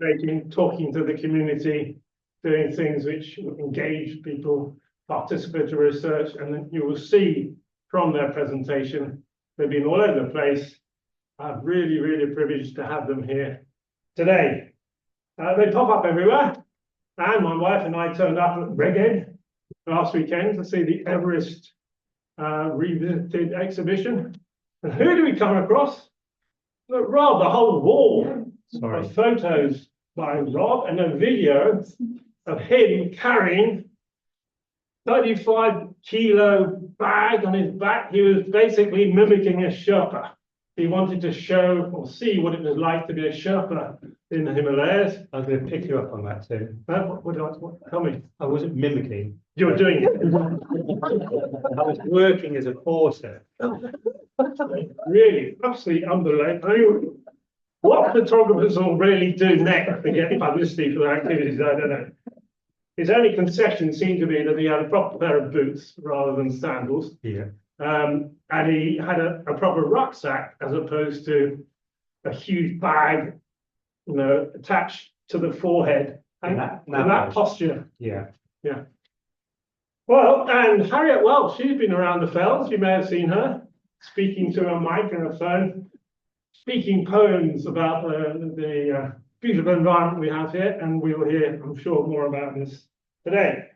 making, talking to the community, doing things which engage people, participatory research, and then you will see from their presentation, they've been all over the place. I'm really, really privileged to have them here today. They pop up everywhere, and my wife and I turned up at Reggae last weekend to see the Everest Revisited exhibition. And who do we come across? Look, Rob, the whole wall of photos by Rob and a video of him carrying 35-kilo bag on his back. He was basically mimicking a Sherpa. He wanted to show or see what it was like to be a Sherpa in the Himalayas. I was going to pick you up on that, Tim. Tell me. I wasn't mimicking. You were doing it. I was working as a porter. Really, absolutely unbelievable. What photographers will really do next to get publicity for their activities, I don't know. His only concession seemed to be that he had a proper pair of boots rather than sandals. Yeah. And he had a proper rucksack as opposed to a huge bag, you know, attached to the forehead. And that posture. Yeah. Yeah. Well, and Harriet Welch, she's been around the fells. You may have seen her speaking to a mic and a phone, speaking poems about the beautiful environment we have here, and we will hear, I'm sure, more about this today.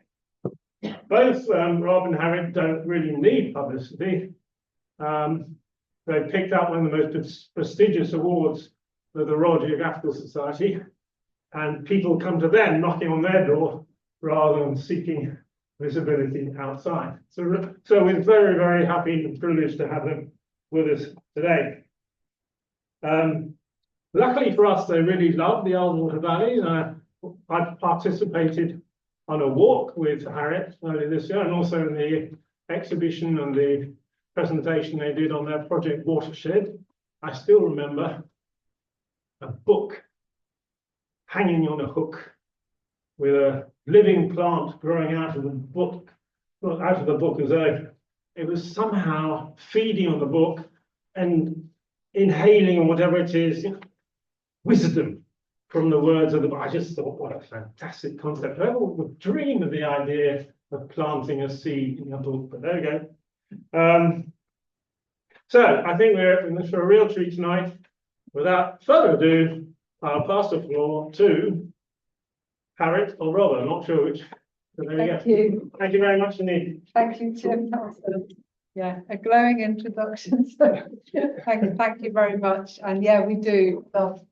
Both Rob and Harriet don't really need publicity. They picked up one of the most prestigious awards of the Royal Geographical Society, and people come to them knocking on their door rather than seeking visibility outside. So we're very, very happy and privileged to have them with us today. Luckily for us, they really love the Ullswater Valley. I participated on a walk with Harriet earlier this year, and also in the exhibition and the presentation they did on their project Watershed. I still remember a book hanging on a hook with a living plant growing out of the book, as though it was somehow feeding on the book and inhaling or whatever it is, wisdom from the words of the book. I just thought, what a fantastic concept. Whoever would dream of the idea of planting a seed in a book, but there we go. So I think we're in for a real treat tonight. Without further ado, I'll pass the floor to Harriet or Rob. I'm not sure which. So there Thank you. Thank you very much indeed. Thank you, Tim. That was a glowing introduction. So thank you very much. And yeah, we do love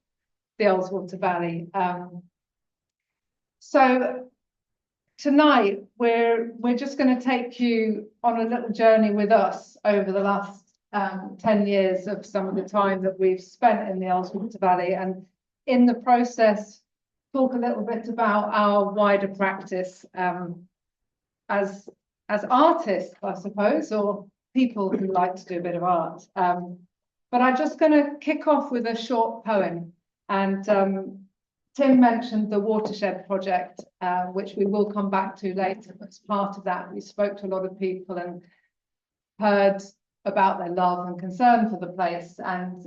the Ullswater Valley. So tonight we're just going to take you on a little journey with us over the last 10 years of some of the time that we've spent in the Ullswater Valley, and in the process talk a little bit about our wider practice as artists, I suppose, or people who like to do a bit of art. But I'm just going to kick off with a short poem. And Tim mentioned the Watershed project, which we will come back to later. As part of that, we spoke to a lot of people and heard about their love and concern for the place. And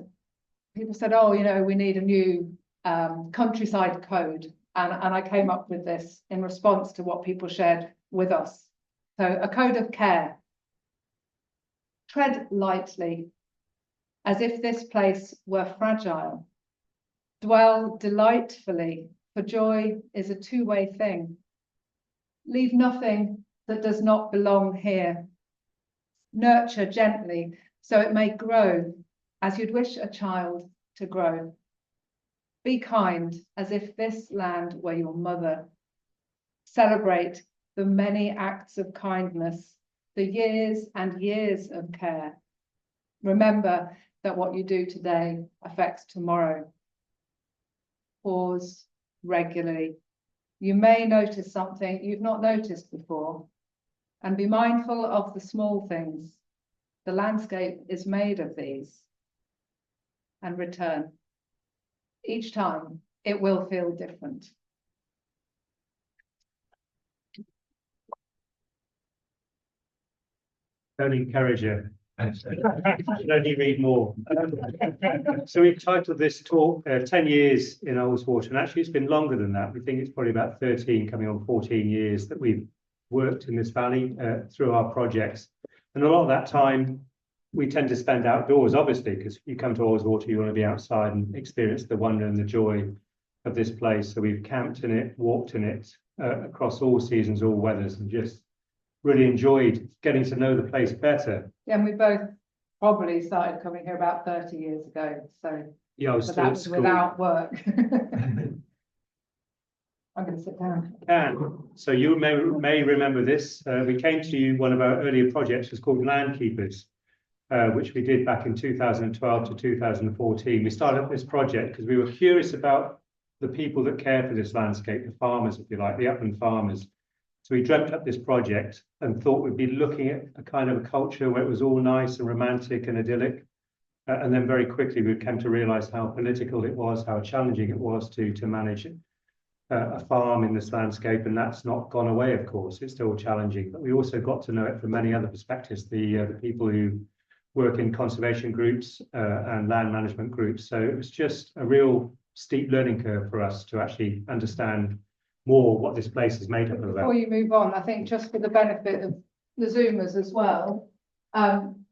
people said, oh, you know, we need a new countryside code. And I came up with this in response to what people shared with us. So a code of care. Tread lightly, as if this place were fragile. Dwell delightfully, for joy is a two-way thing. Leave nothing that does not belong here. Nurture gently, so it may grow as you'd wish a child to grow. Be kind, as if this land were your mother. Celebrate the many acts of kindness, the years and years of care. Remember that what you do today affects tomorrow. Pause regularly. You may notice something you've not noticed before, and be mindful of the small things. The landscape is made of these. And return. Each time it will feel different. Don't encourage her. should only read more. So we've titled this talk 10 years in Ullswater, and actually it's been longer than that. We think it's probably about 13, coming on 14 years that we've worked in this valley through our projects. And a lot of that time we tend to spend outdoors, obviously, because you come to Ullswater, you want to be outside and experience the wonder and the joy of this place. So we've camped in it, walked in it across all seasons, all weathers, and just really enjoyed getting to know the place better. Yeah, and we both probably started coming here about 30 years ago. So Yeah, I was but still that at was school. without work. I'm going to sit down. So you may remember this. We came to you, one of our earlier projects was called Land Keepers, which we did back in 2012 to 2014. We started up this project because we were curious about the people that care for this landscape, the farmers, if you like, the upland farmers. So we dreamt up this project and thought we'd be looking at a kind of a culture where it was all nice and romantic and idyllic. And then very quickly we came to realize how political it was, how challenging it was to manage a farm in this landscape. And that's not gone away, of course, it's still challenging. But we also got to know it from many other perspectives, the people who work in conservation groups and land management groups. So it was just a real steep learning curve for us to actually understand more what this place is made up of. Before you move on, I think just for the benefit of the Zoomers as well,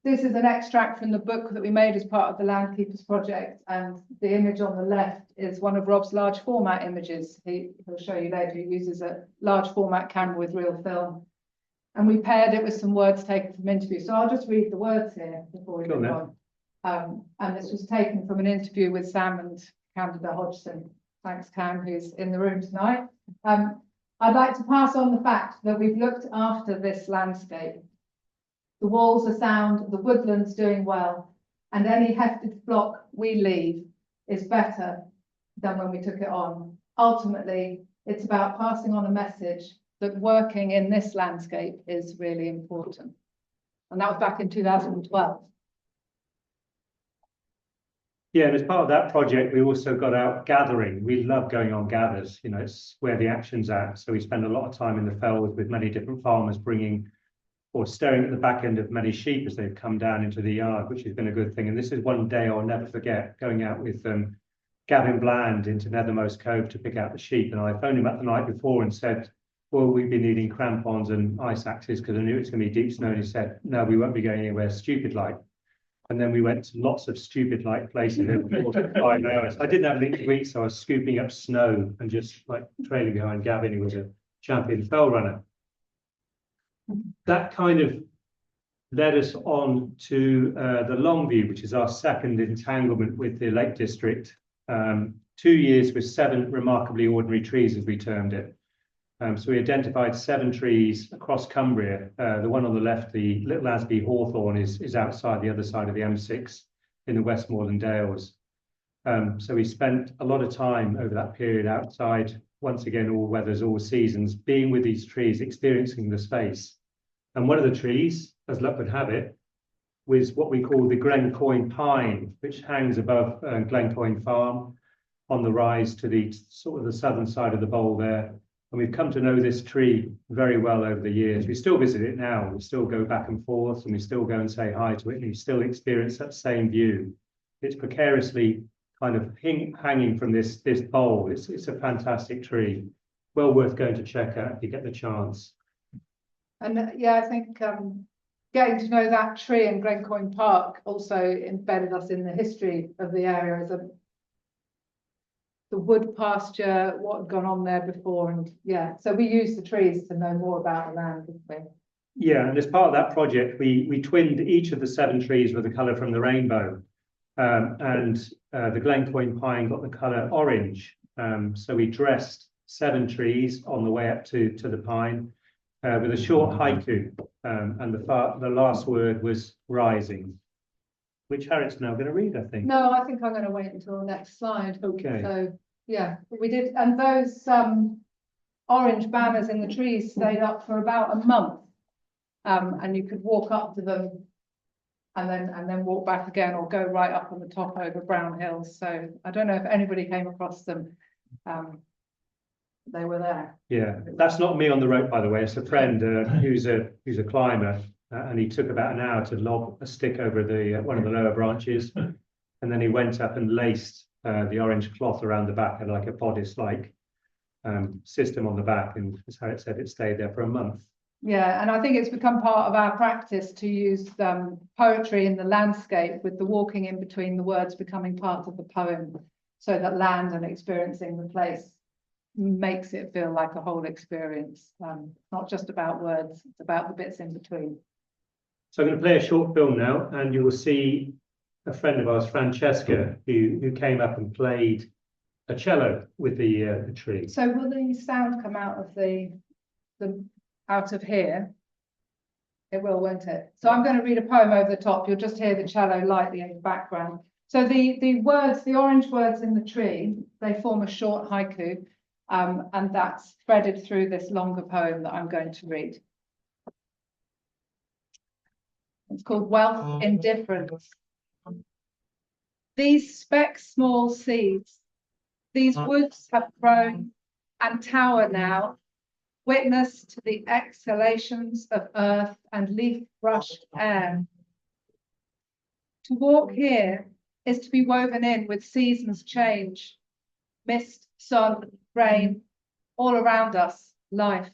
this is an extract from the book that we made as part of the Land Keepers project, and the image on the left is one of Rob's large format images. He'll show you later. He uses a large format camera with real film, and we paired it with some words taken from interviews. So I'll just read the words here before we move on. And this was taken from an interview with Sam and Candida Hodgson. Thanks, Cam, who's in the room tonight. I'd like to pass on the fact that we've looked after this landscape. The walls are sound, the woodland's doing well, and any hefted flock we leave is better than when we took it on. Ultimately, it's about passing on a message that working in this landscape is really important. And that was back in 2012. Yeah, and as part of that project, we also got out gathering. We love going on gathers, you know, it's where the action's at. So we spend a lot of time in the fells with many different farmers bringing or staring at the back end of many sheep as they've come down into the yard, which has been a good thing. And this is one day I'll never forget, going out with Gavin Bland into Nethermost Cove to pick out the sheep. And I phoned him up the night before and said, well, we've been needing crampons and ice axes because I knew it's going to be deep snow. And he said, no, we won't be going anywhere stupid like. And then we went to lots of stupid like places for 5 hours. I didn't have anything to eat, so I was scooping up snow and just like trailing behind Gavin, who was a champion fell runner. That kind of led us on to the Longview, which is our second entanglement with the Lake District. 2 years with 7 remarkably ordinary trees, as we termed it. So we identified 7 trees across Cumbria. The one on the left, the Little Asby hawthorn, is outside the other side of the M6 in the Westmoreland Dales. So we spent a lot of time over that period outside, once again, all weathers, all seasons, being with these trees, experiencing the space. And one of the trees, as luck would have it, was what we call the Glencoyne pine, which hangs above Glencoyne Farm on the rise to the sort of the southern side of the bowl there. And we've come to know this tree very well over the years. We still visit it now. We still go back and forth, and we still go and say hi to it, and we still experience that same view. It's precariously kind of hanging from this bowl. It's a fantastic tree. Well worth going to check out if you get the chance. And yeah, I think getting to know that tree in Glencoyne Park also embedded us in the history of the area as the wood pasture, what had gone on there before. And yeah, so we used the trees to know more about the land, didn't we? Yeah, and as part of that project, we twinned each of the 7 trees with a colour from the rainbow. The Glencoyne pine got the colour orange. So we dressed 7 trees on the way up to the pine with a short haiku. And the last word was rising, which Harriet's now going to read, I think. No, I think I'm going to wait until the next slide. Okay. So yeah, we did, and those orange banners in the trees stayed up for about a month, and you could walk up to them, and then walk back again, or go right up on the top over Brown Hills. So I don't know if anybody came across them. They were there. Yeah, that's not me on the rope, by the way. It's a friend who's a climber. and he took about an hour to lob a stick over the one of the lower branches, and then he went up and laced the orange cloth around the back, and like a bodice-like system on the back, and as Harriet said, it stayed there for a month. Yeah, and I think it's become part of our practice to use poetry in the landscape, with the walking in between the words becoming part of the poem, so that land and experiencing the place makes it feel like a whole experience, not just about words, it's about the bits in between. So I'm going to play a short film now, and you will see a friend of ours, Francesca, who came up and played a cello with the tree. So will the sound come out of the out of here? It will, won't it? So I'm going to read a poem over the top. You'll just hear the cello lightly in the background. So the words, the orange words in the tree, they form a short haiku, and that's threaded through this longer poem that I'm going to read. It's called Wealth in Difference. These speck small seeds, these woods have grown and tower now, witness to the exhalations of earth and leaf-brushed air. To walk here is to be woven in with seasons change, mist, sun, rain, all around us, life.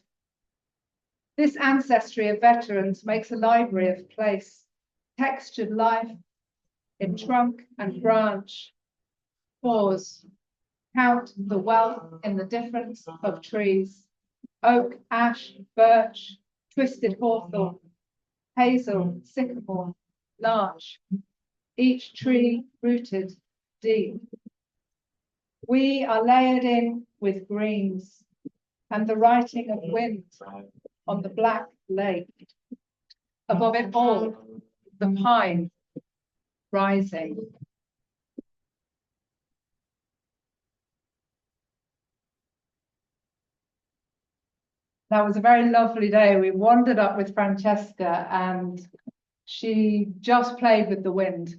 This ancestry of veterans makes a library of place, textured life in trunk and branch. Pause, count the wealth in the difference of trees. Oak, ash, birch, twisted hawthorn, hazel, sycamore, larch, each tree rooted deep. We are layered in with greens and the writing of wind on the black lake. Above it all, the pine rising. That was a very lovely day. We wandered up with Francesca and she just played with the wind.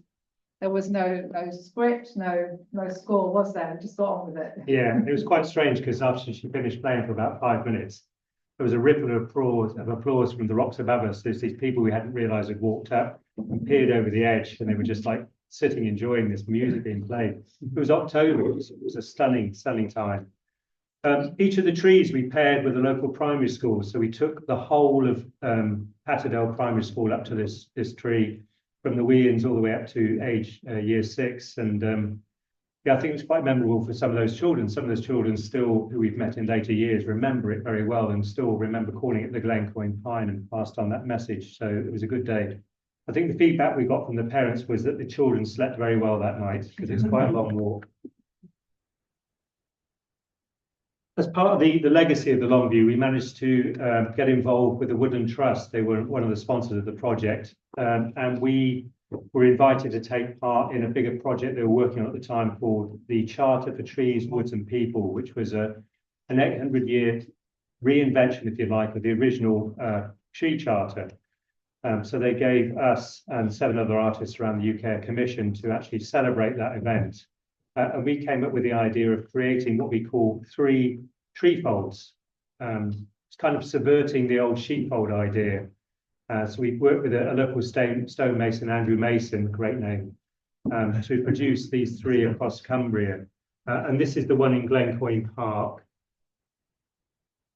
There was no script, no score, was there? Just got on with it. Yeah, it was quite strange because after she finished playing for about 5 minutes, there was a ripple of applause from the rocks above us. There's these people we hadn't realised had walked up and peered over the edge, and they were just like sitting enjoying this music being played. It was October. It was a stunning time. Each of the trees we paired with a local primary school. So we took the whole of Patterdale Primary School up to this tree, from the Weans all the way up to age year 6. And yeah, I think it was quite memorable for some of those children. Some of those children still, who we've met in later years, remember it very well and still remember calling it the Glencoyne Pine and passed on that message. So it was a good day. I think the feedback we got from the parents was that the children slept very well that night because it's quite a long walk. As part of the legacy of the Longview, we managed to get involved with the Woodland Trust. They were one of the sponsors of the project, and we were invited to take part in a bigger project they were working on at the time called the Charter for Trees, Woods and People, which was an 800-year reinvention, if you like, of the original tree charter. So they gave us and 7 other artists around the UK a commission to actually celebrate that event. And we came up with the idea of creating what we call 3 tree folds. It's kind of subverting the old sheepfold idea. So we worked with a local stonemason, Andrew Mason, great name, to produce these 3 across Cumbria. And this is the one in Glencoyne Park.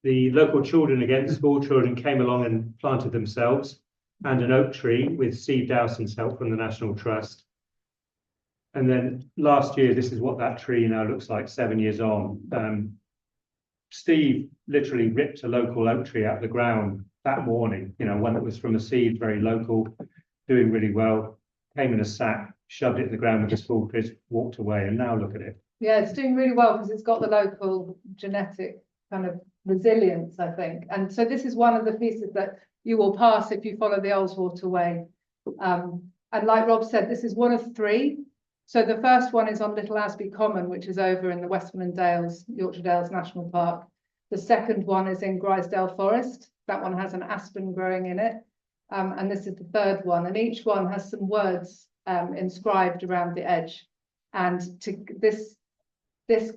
The local children, again, school children, came along and planted themselves, and an oak tree with Steve Dowson's help from the National Trust. And then last year, this is what that tree now looks like 7 years on. Steve literally ripped a local oak tree out of the ground that morning, you know, one that was from a seed, very local, doing really well, came in a sack, shoved it in the ground with a school kids, walked away, and now look at it. Yeah, it's doing really well because it's got the local genetic kind of resilience, I think. And so this is one of the pieces that you will pass if you follow the Ullswater way. And like Rob said, this is one of 3. So the first one is on Little Asby Common, which is over in the Westmoreland Dales, Yorkshire Dales National Park. The second one is in Grisdale Forest. That one has an aspen growing in it. And this is the third one. And each one has some words inscribed around the edge. And this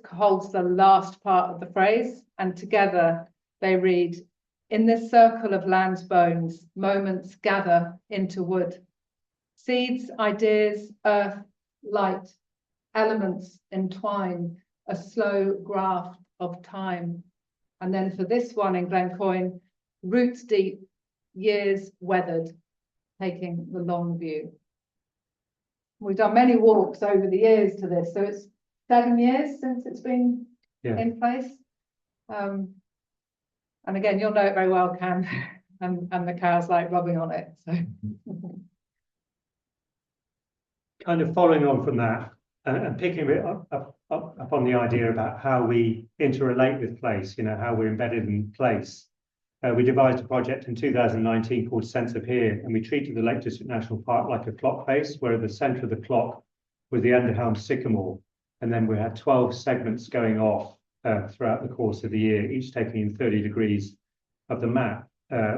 holds the last part of the phrase. And together they read, In this circle of land's bones, moments gather into wood. Seeds, ideas, earth, light, elements entwine, a slow graft of time. And then for this one in Glencoyne, roots deep, years weathered, taking the long view. We've done many walks over the years to this, so it's 7 years since it's been in place. And again, you'll know it very well, Cam, and the cows like rubbing on it. So. Kind of following on from that and picking it up on the idea about how we interrelate with place, you know, how we're embedded in place. We devised a project in 2019 called Sense of Here, and we treated the Lake District National Park like a clock face, where at the centre of the clock was the Underhelm sycamore. And then we had 12 segments going off throughout the course of the year, each taking in 30 degrees of the map.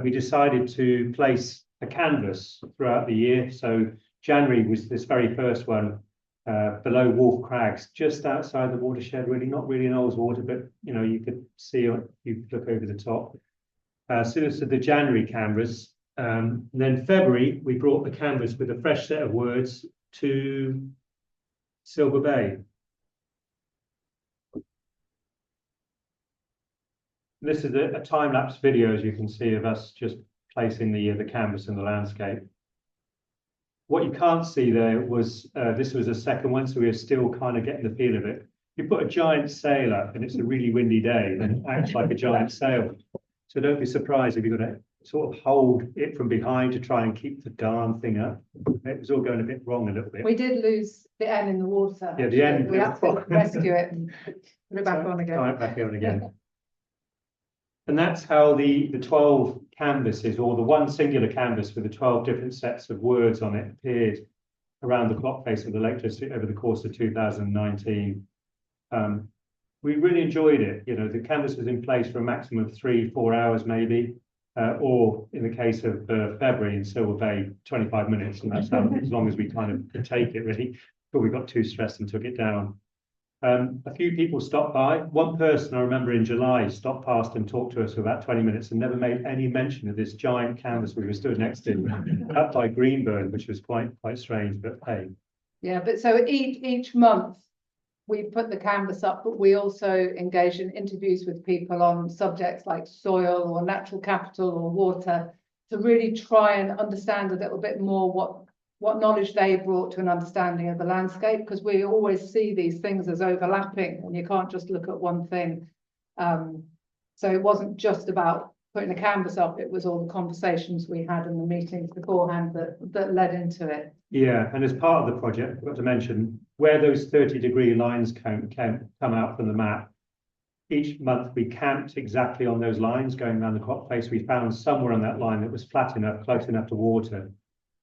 We decided to place a canvas throughout the year. So January was this very first one below Wolf Crags, just outside the watershed, really, not really in Ullswater, but you know, you could see it, you could look over the top. So this is the January canvas. And then February, we brought the canvas with a fresh set of words to Silver Bay. This is a time-lapse video, as you can see, of us just placing the canvas in the landscape. What you can't see there was, this was a second one, so we were still kind of getting the feel of it. You put a giant sail up and it's a really windy day, then it acts like a giant sail. So don't be surprised if you've got to sort of hold it from behind to try and keep the darn thing up. It was all going a bit wrong a little bit. We did lose the N in the water. Yeah, the N. We had to rescue it and put it back on again. Right, back on again. And that's how the 12 canvases, or the one singular canvas with the 12 different sets of words on it, appeared around the clock face of the Lake District over the course of 2019. We really enjoyed it. You know, the canvas was in place for a maximum of 3-4 hours maybe, or in the case of February in Silver Bay, 25 minutes, and that's how, as long as we kind of could take it really, but we got too stressed and took it down. A few people stopped by. One person I remember in July stopped past and talked to us for about 20 minutes and never made any mention of this giant canvas we were stood next to, up by Greenburn, which was quite strange, but hey. Yeah, but so each month we put the canvas up, but we also engage in interviews with people on subjects like soil or natural capital or water, to really try and understand a little bit more what knowledge they brought to an understanding of the landscape, because we always see these things as overlapping and you can't just look at one thing. So it wasn't just about putting the canvas up, it was all the conversations we had in the meetings beforehand that led into it. Yeah, and as part of the project, I've got to mention, where those 30-degree lines come out from the map, each month we camped exactly on those lines going around the clock face. We found somewhere on that line that was flat enough, close enough to water,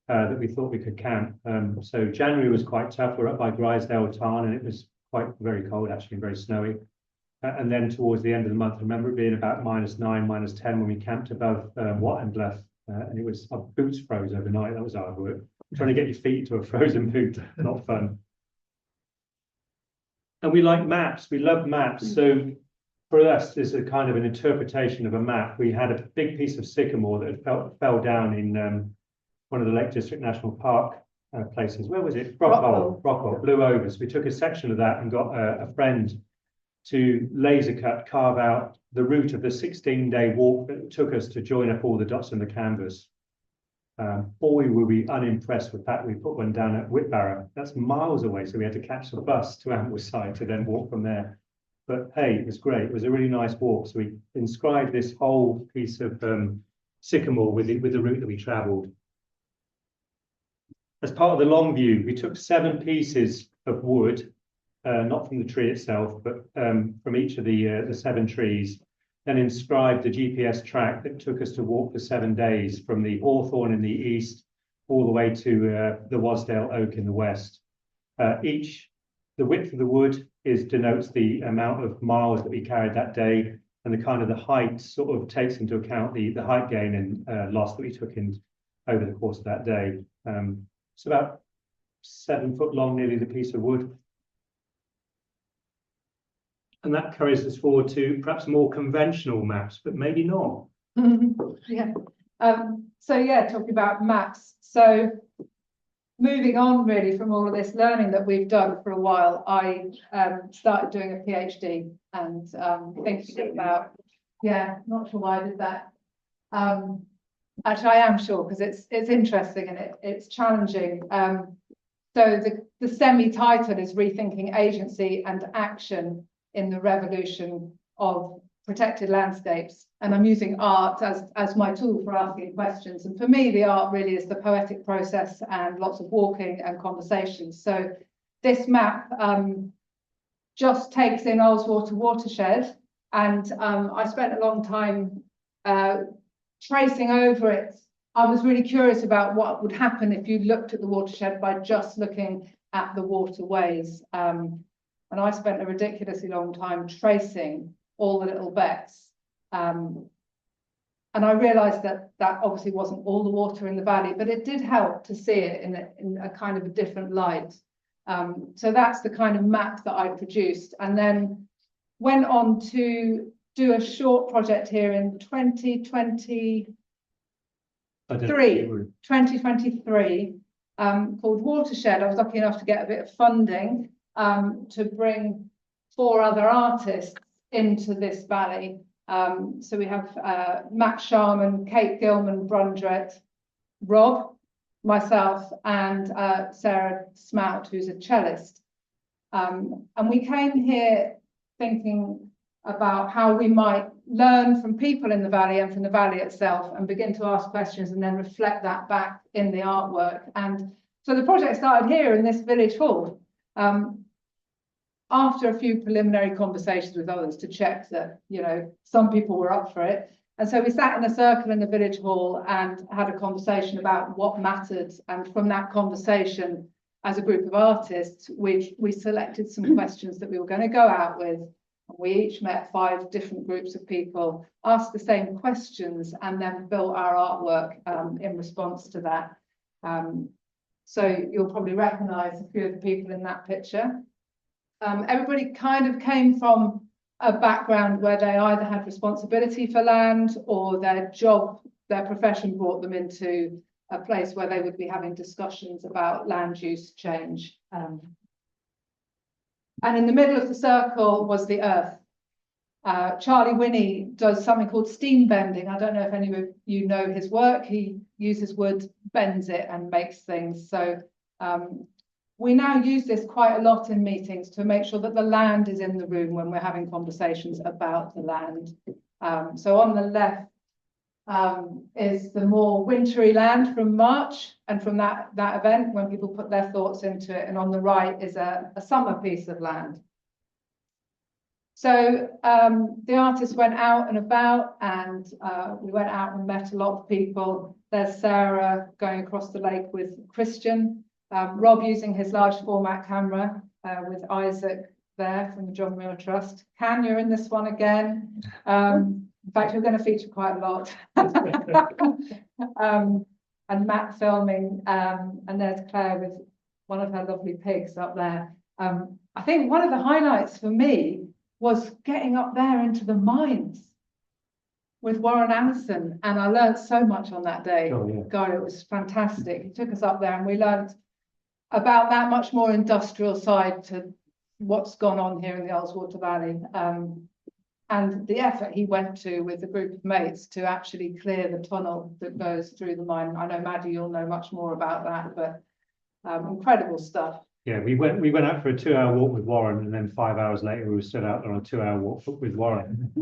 that we thought we could camp. So January was quite tough. We're up by Grisdale Tarn and it was quite very cold, actually, very snowy. And then towards the end of the month, I remember it being about -9, -10 when we camped above Wattenbluff, and it was, our boots froze overnight. That was hard work. Trying to get your feet to a frozen boot, not fun. And we like maps. We love maps. So for us, this is a kind of an interpretation of a map. We had a big piece of sycamore that fell down in one of the Lake District National Park places. Where was it? Brockwell, blew over. So we took a section of that and got a friend to laser cut, carve out the route of the 16-day walk that it took us to join up all the dots in the canvas. Boy, were we unimpressed with that. We put one down at Whitbarrow. That's miles away, so we had to catch the bus to Ambleside to then walk from there. But hey, it was great. It was a really nice walk. So we inscribed this whole piece of sycamore with the route that we travelled. As part of the long view, we took 7 pieces of wood, not from the tree itself, but from each of the 7 trees, then inscribed the GPS track that took us to walk for 7 days from the hawthorn in the east all the way to the Wasdale oak in the west. The width of the wood denotes the amount of miles that we carried that day, and the kind of the height sort of takes into account the height gain and loss that we took in over the course of that day. It's about 7 foot long, nearly, the piece of wood. And that carries us forward to perhaps more conventional maps, but maybe not. Yeah. So yeah, talking about maps. So moving on really from all of this learning that we've done for a while, I started doing a PhD and thinking about, yeah, not sure why I did that. Actually, I am sure because it's interesting and it's challenging. So the semi-title is Rethinking Agency and Action in the Revolution of Protected Landscapes. And I'm using art as my tool for asking questions. And for me, the art really is the poetic process and lots of walking and conversations. So this map just takes in Ullswater watershed. And I spent a long time tracing over it. I was really curious about what would happen if you looked at the watershed by just looking at the waterways. And I spent a ridiculously long time tracing all the little becks. And I realized that obviously wasn't all the water in the valley, but it did help to see it in a kind of a different light. So that's the kind of map that I produced, and then went on to do a short project here in 2023 called Watershed. I was lucky enough to get a bit of funding to bring 4 other artists into this valley. So we have Matt Sharman, Kate Gilman Brundrett, Rob, myself, and Sarah Smout, who's a cellist. And we came here thinking about how we might learn from people in the valley and from the valley itself and begin to ask questions and then reflect that back in the artwork. And so the project started here in this village hall after a few preliminary conversations with others to check that, you know, some people were up for it. And so we sat in a circle in the village hall and had a conversation about what mattered. And from that conversation, as a group of artists, we selected some questions that we were going to go out with. We each met 5 different groups of people, asked the same questions, and then built our artwork in response to that. So you'll probably recognise a few of the people in that picture. Everybody kind of came from a background where they either had responsibility for land or their job, their profession brought them into a place where they would be having discussions about land use change. And in the middle of the circle was the earth. Charlie Winnie does something called steam bending. I don't know if any of you know his work. He uses wood, bends it and makes things. So we now use this quite a lot in meetings to make sure that the land is in the room when we're having conversations about the land. So on the left is the more wintry land from March and from that event when people put their thoughts into it. And on the right is a summer piece of land. So the artists went out and about, and we went out and met a lot of people. There's Sarah going across the lake with Christian, Rob using his large format camera with Isaac there from the John Muir Trust. Can, you're in this one again. In fact, you're going to feature quite a lot. And Matt filming, and there's Claire with one of her lovely pigs up there. I think one of the highlights for me was getting up there into the mines with Warren Anderson, and I learned so much on that day. Oh, yeah. God, it was fantastic. He took us up there and we learned about that much more industrial side to what's gone on here in the Ullswater Valley. And the effort he went to with a group of mates to actually clear the tunnel that goes through the mine. I know, Maddie, you'll know much more about that, but incredible stuff. Yeah, we went out for a 2-hour walk with Warren, and then 5 hours later we were stood out on a 2-hour walk with Warren.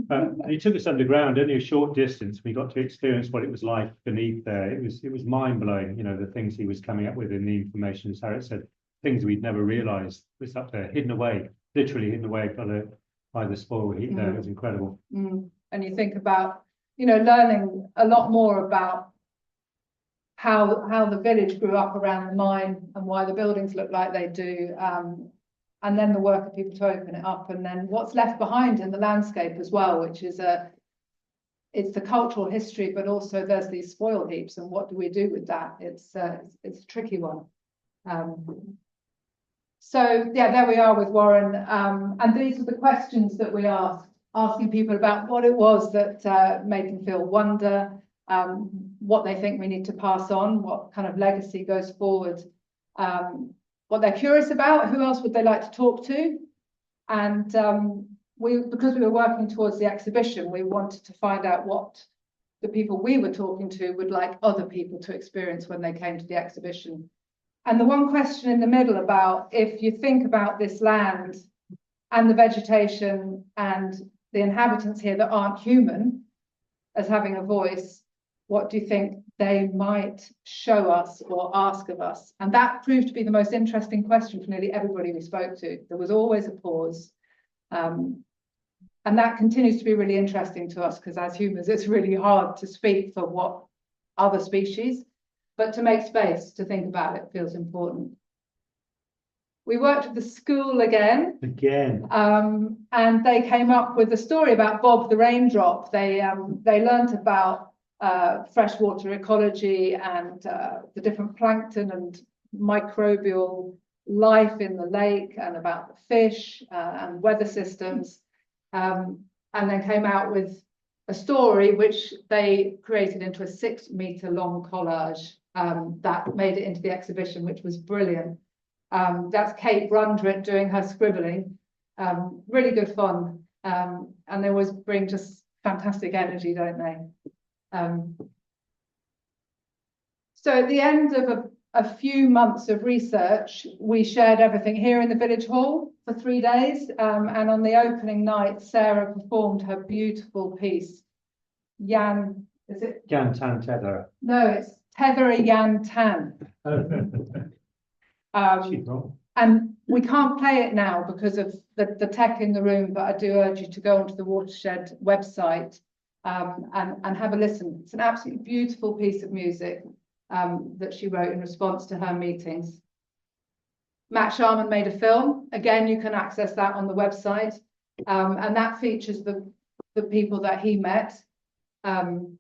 And he took us underground, only a short distance. We got to experience what it was like beneath there. It was mind blowing. You know, the things he was coming up with in the information, as Harriet said, things we'd never realised was up there, hidden away, literally hidden away by the spoil heat there. It was incredible. And you think about, you know, learning a lot more about how the village grew up around the mine and why the buildings look like they do, and then the work of people to open it up, and then what's left behind in the landscape as well, which is it's the cultural history, but also there's these spoil heaps, and what do we do with that? It's a tricky one. So yeah, there we are with Warren, and these are the questions that we asked. asking people about what it was that made them feel wonder, what they think we need to pass on, what kind of legacy goes forward, what they're curious about, who else would they like to talk to. And because we were working towards the exhibition, we wanted to find out what the people we were talking to would like other people to experience when they came to the exhibition. And the one question in the middle about, if you think about this land and the vegetation and the inhabitants here that aren't human as having a voice, what do you think they might show us or ask of us? And that proved to be the most interesting question for nearly everybody we spoke to. There was always a pause. And that continues to be really interesting to us, because as humans, it's really hard to speak for what other species, but to make space to think about it feels important. We worked with the school again. And they came up with a story about Bob the raindrop. They learnt about freshwater ecology and the different plankton and microbial life in the lake, and about the fish and weather systems. And then came out with a story which they created into a 6-meter long collage that made it into the exhibition, which was brilliant. That's Kate Brundrett doing her scribbling. Really good fun. And they always bring just fantastic energy, don't they? So at the end of a few months of research, we shared everything here in the village hall for 3 days. And on the opening night, Sarah performed her beautiful piece. Yan, is it? Yan Tan Tether. No, it's Tether Yan Tan. And we can't play it now because of the tech in the room, but I do urge you to go onto the Watershed website and have a listen. It's an absolutely beautiful piece of music that she wrote in response to her meetings. Matt Sharman made a film. Again, you can access that on the website. And that features the people that he met. And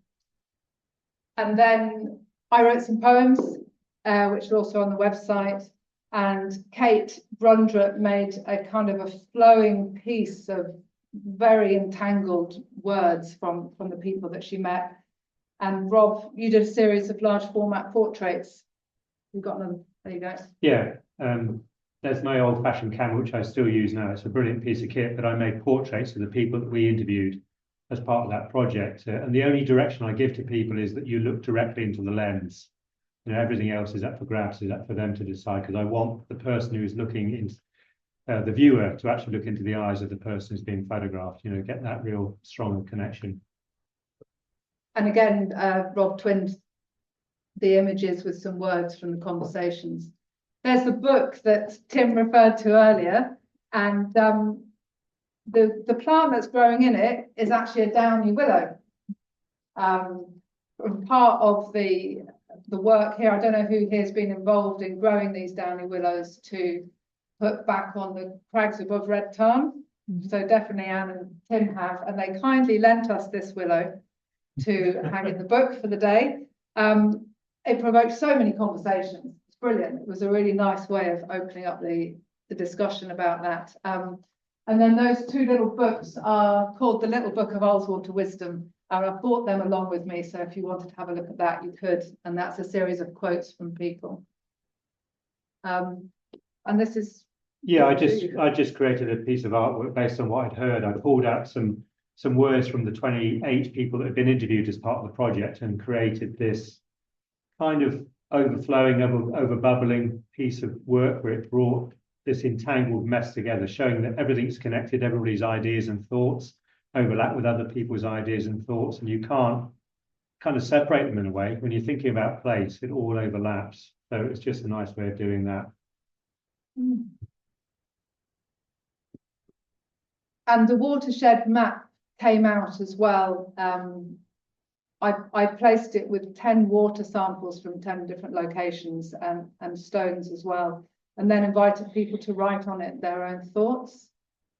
then I wrote some poems, which are also on the website. And Kate Brundrett made a kind of a flowing piece of very entangled words from the people that she met. And Rob, you did a series of large format portraits. You've got them. There you go. Yeah. There's my old fashioned camera, which I still use now. It's a brilliant piece of kit, but I made portraits of the people that we interviewed as part of that project. And the only direction I give to people is that you look directly into the lens. You know, everything else is up for grabs, is up for them to decide, because I want the person who is looking in, the viewer, to actually look into the eyes of the person who's being photographed, you know, get that real strong connection. And again, Rob twinned the images with some words from the conversations. There's the book that Tim referred to earlier, and the plant that's growing in it is actually a downy willow. Part of the work here, I don't know who here has been involved in growing these downy willows to put back on the crags above Red Tarn. So definitely Anne and Tim have, and they kindly lent us this willow to hang in the book for the day. It provoked so many conversations. It's brilliant. It was a really nice way of opening up the discussion about that. And then those 2 little books are called The Little Book of Ullswater Wisdom. And I've brought them along with me, so if you wanted to have a look at that, you could. And that's a series of quotes from people. And this is... Yeah, I just created a piece of artwork based on what I'd heard. I pulled out some words from the 28 people that had been interviewed as part of the project and created this kind of overflowing, over bubbling piece of work where it brought this entangled mess together, showing that everything's connected, everybody's ideas and thoughts overlap with other people's ideas and thoughts, and you can't kind of separate them in a way. When you're thinking about place, it all overlaps. So it's just a nice way of doing that. And the watershed map came out as well. I placed it with 10 water samples from 10 different locations and stones as well, and then invited people to write on it their own thoughts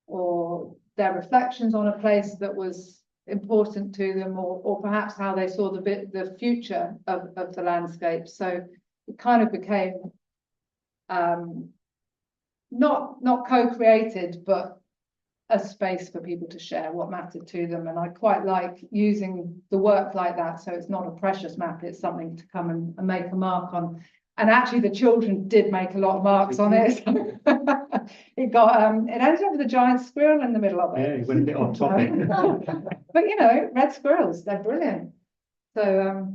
or their reflections on a place that was important to them, or perhaps how they saw the future of the landscape. So it kind of became not co-created, but a space for people to share what mattered to them. And I quite like using the work like that. So it's not a precious map, it's something to come and make a mark on. And actually the children did make a lot of marks on it. It ended up with a giant squirrel in the middle of it. Yeah, you went a bit off topic. But you know, red squirrels, they're brilliant. So,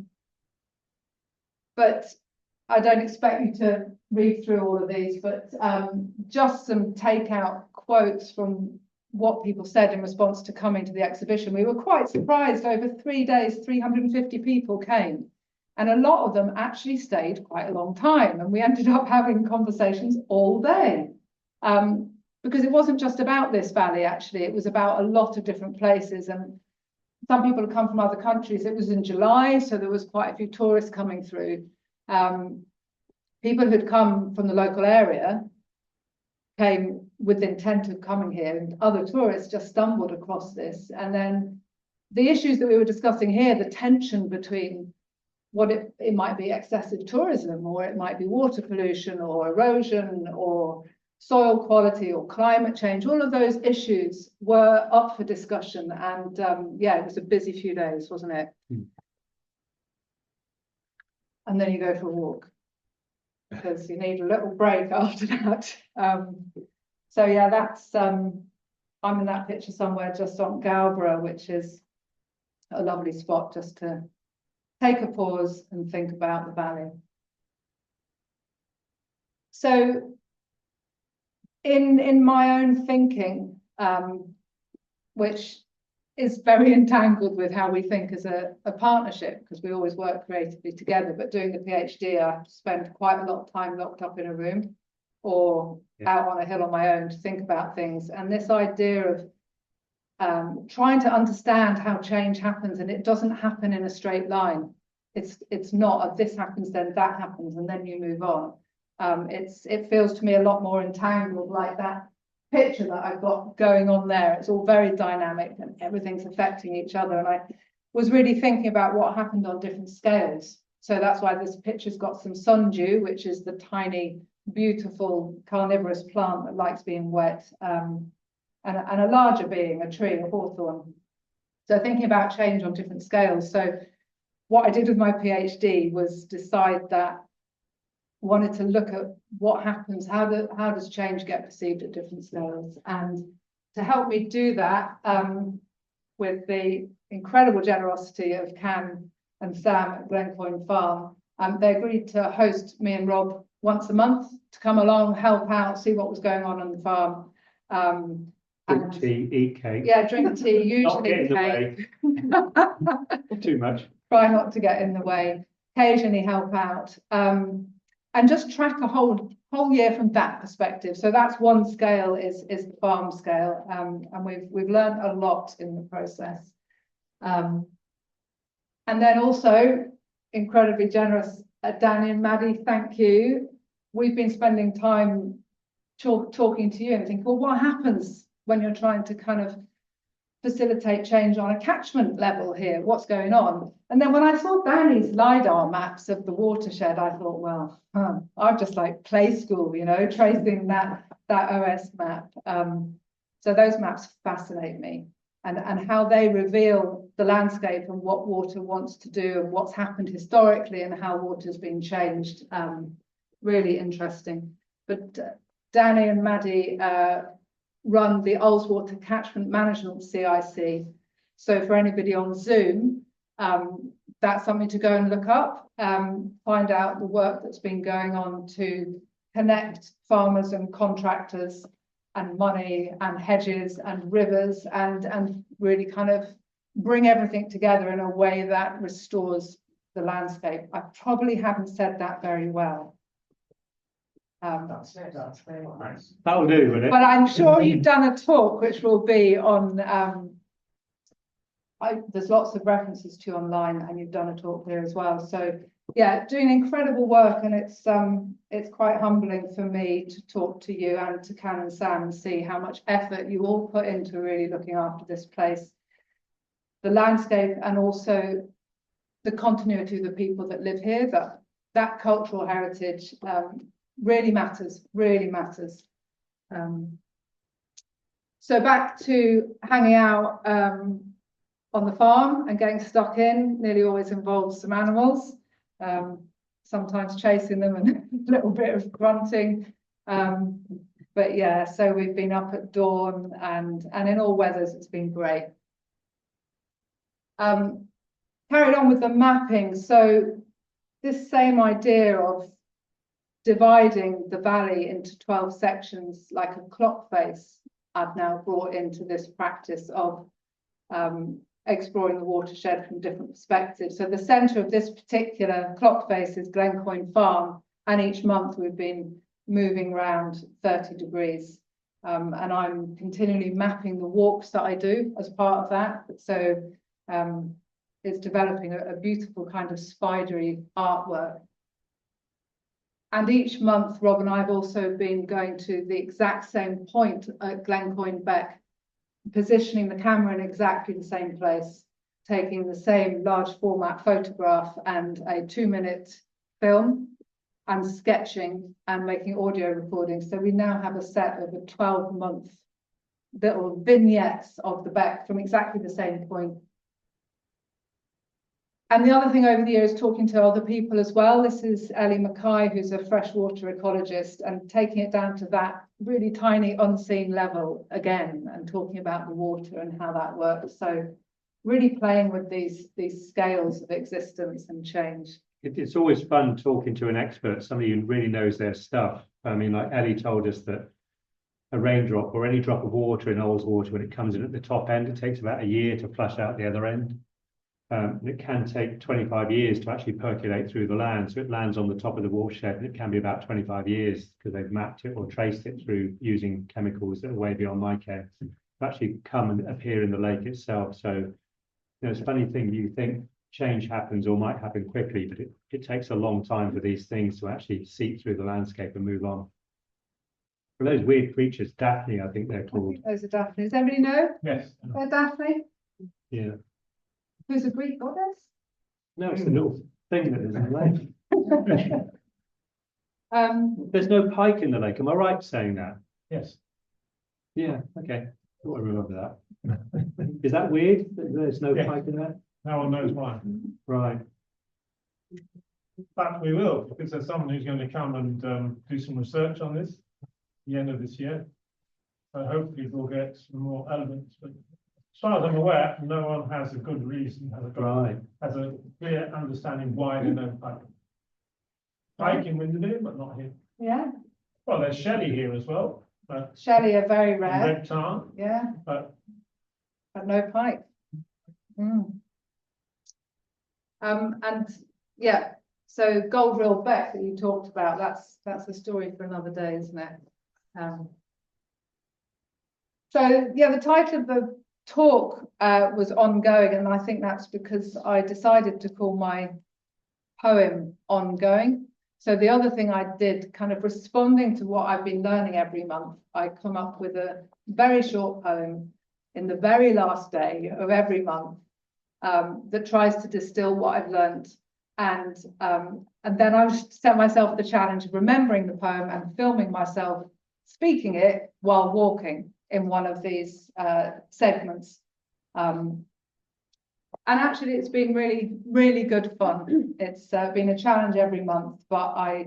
but I don't expect you to read through all of these, but just some takeout quotes from what people said in response to coming to the exhibition. We were quite surprised. Over 3 days, 350 people came, and a lot of them actually stayed quite a long time. And we ended up having conversations all day. Because it wasn't just about this valley, actually, it was about a lot of different places. And some people had come from other countries. It was in July, so there was quite a few tourists coming through. People who'd come from the local area came with the intent of coming here, and other tourists just stumbled across this. And then the issues that we were discussing here, the tension between what it might be excessive tourism, or it might be water pollution or erosion or soil quality or climate change, all of those issues were up for discussion. And yeah, it was a busy few days, wasn't it? And then you go for a walk because you need a little break after that. So yeah, that's I'm in that picture somewhere just on Galborough, which is a lovely spot just to take a pause and think about the valley. So in my own thinking, which is very entangled with how we think as a partnership, because we always work creatively together, but doing the PhD, I spend quite a lot of time locked up in a room or out on a hill on my own to think about things. And this idea of trying to understand how change happens, and it doesn't happen in a straight line. It's not a, this happens, then that happens, and then you move on. It feels to me a lot more entangled, like that picture that I've got going on there. It's all very dynamic and everything's affecting each other. And I was really thinking about what happened on different scales. So that's why this picture's got some sundew, which is the tiny, beautiful carnivorous plant that likes being wet, and a larger being, a tree, a hawthorn. So thinking about change on different scales. So what I did with my PhD was decide that wanted to look at what happens, how does change get perceived at different scales. And to help me do that, with the incredible generosity of Cam and Sam at Glencoyne Farm, they agreed to host me and Rob once a month to come along, help out, see what was going on the farm. Drink tea, eat cake. Yeah, drink tea, usually Not cake. Not too much. Try not to get in the way, occasionally help out. And just track a whole year from that perspective. So that's one scale, is the farm scale, and we've learned a lot in the process. And then also incredibly generous, Danny and Maddie, thank you. We've been spending time talking to you and thinking, well, what happens when you're trying to kind of facilitate change on a catchment level here? What's going on? And then when I saw Danny's LiDAR maps of the watershed, I thought, well, I'm just like play school, you know, tracing that OS map. So those maps fascinate me, and how they reveal the landscape and what water wants to do and what's happened historically and how water's been changed. Really interesting. But Danny and Maddie run the Ullswater Catchment Management CIC. So for anybody on Zoom, that's something to go and look up, find out the work that's been going on to connect farmers and contractors and money and hedges and rivers, and really kind of bring everything together in a way that restores the landscape. I probably haven't said that very well. That's very nice. That'll do, won't it? But I'm sure you've done a talk which will be on, there's lots of references to online, and you've done a talk there as well. So yeah, doing incredible work, and it's quite humbling for me to talk to you and to Cam and Sam and see how much effort you all put into really looking after this place, the landscape, and also the continuity of the people that live here. That cultural heritage really matters, really matters. So back to hanging out on the farm and getting stuck in, nearly always involves some animals, sometimes chasing them and a little bit of grunting. But yeah, so we've been up at dawn and in all weathers, it's been great. Carried on with the mapping. So this same idea of dividing the valley into 12 sections like a clock face, I've now brought into this practice of exploring the watershed from different perspectives. So the centre of this particular clock face is Glencoyne Farm, and each month we've been moving around 30 degrees. And I'm continually mapping the walks that I do as part of that. So it's developing a beautiful kind of spidery artwork. And each month, Rob and I have also been going to the exact same point at Glencoyne Beck, positioning the camera in exactly the same place, taking the same large format photograph and a 2-minute film, and sketching and making audio recordings. So we now have a set of a 12-month little vignettes of the Beck from exactly the same point. And the other thing over the year is talking to other people as well. This is Ellie Mackay, who's a freshwater ecologist, and taking it down to that really tiny unseen level again, and talking about the water and how that works. So really playing with these scales of existence and change. It's always fun talking to an expert, somebody who really knows their stuff. I mean, like Ellie told us that a raindrop or any drop of water in Ullswater, when it comes in at the top end, it takes about a year to flush out the other end. It can take 25 years to actually percolate through the land. So it lands on the top of the watershed, and it can be about 25 years because they've mapped it or traced it through using chemicals that are way beyond my care to actually come and appear in the lake itself. So, you know, it's a funny thing, you think change happens or might happen quickly, but it takes a long time for these things to actually seep through the landscape and move on. For those weird creatures, Daphne, I think they're called. Those are Daphne. Does everybody know? Yes. They're Daphne. Yeah. Who's a Greek goddess? No, it's the little thing that is in the lake. There's no pike in the lake. Am I right saying that? Yes. Yeah, okay. I remember that. Is that weird that there's no pike in there? No one knows why. Right. But we will, because there's someone who's going to come and do some research on this at the end of this year. So hopefully we'll get some more elements. But as far as I'm aware, no one has a good reason, has a clear understanding why they don't pike. Pike in Windermere, but not here. Yeah. Well, there's Shelley here as well. But Shelley are very rare. red tarn. Yeah. But no pike. And yeah, so Gold Reel Beck that you talked about, that's a story for another day, isn't it? So yeah, the title of the talk was Ongoing, and I think that's because I decided to call my poem Ongoing. So the other thing I did, kind of responding to what I've been learning every month, I come up with a very short poem in the very last day of every month that tries to distill what I've learned. And then I set myself the challenge of remembering the poem and filming myself speaking it while walking in one of these segments. And actually, it's been really, really good fun. It's been a challenge every month, but I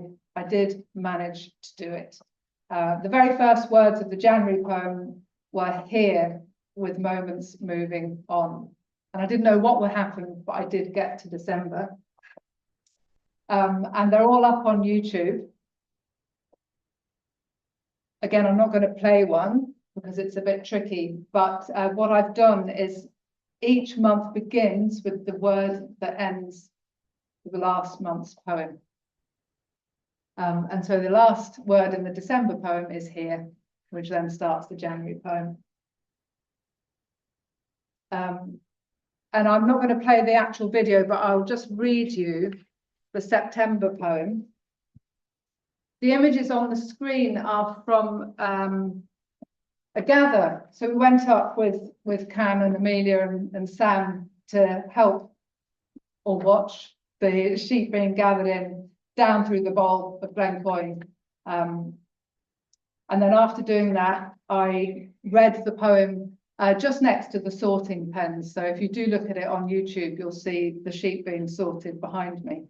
did manage to do it. The very first words of the January poem were "here with moments moving on." And I didn't know what would happen, but I did get to December. And they're all up on YouTube. Again, I'm not going to play one because it's a bit tricky, but what I've done is each month begins with the word that ends with the last month's poem. And so the last word in the December poem is "here," which then starts the January poem. And I'm not going to play the actual video, but I'll just read you the September poem. The images on the screen are from a gather. So we went up with Cam and Amelia and Sam to help or watch the sheep being gathered in down through the bowl of Glencoyne. And then after doing that, I read the poem just next to the sorting pens. So if you do look at it on YouTube, you'll see the sheep being sorted behind me.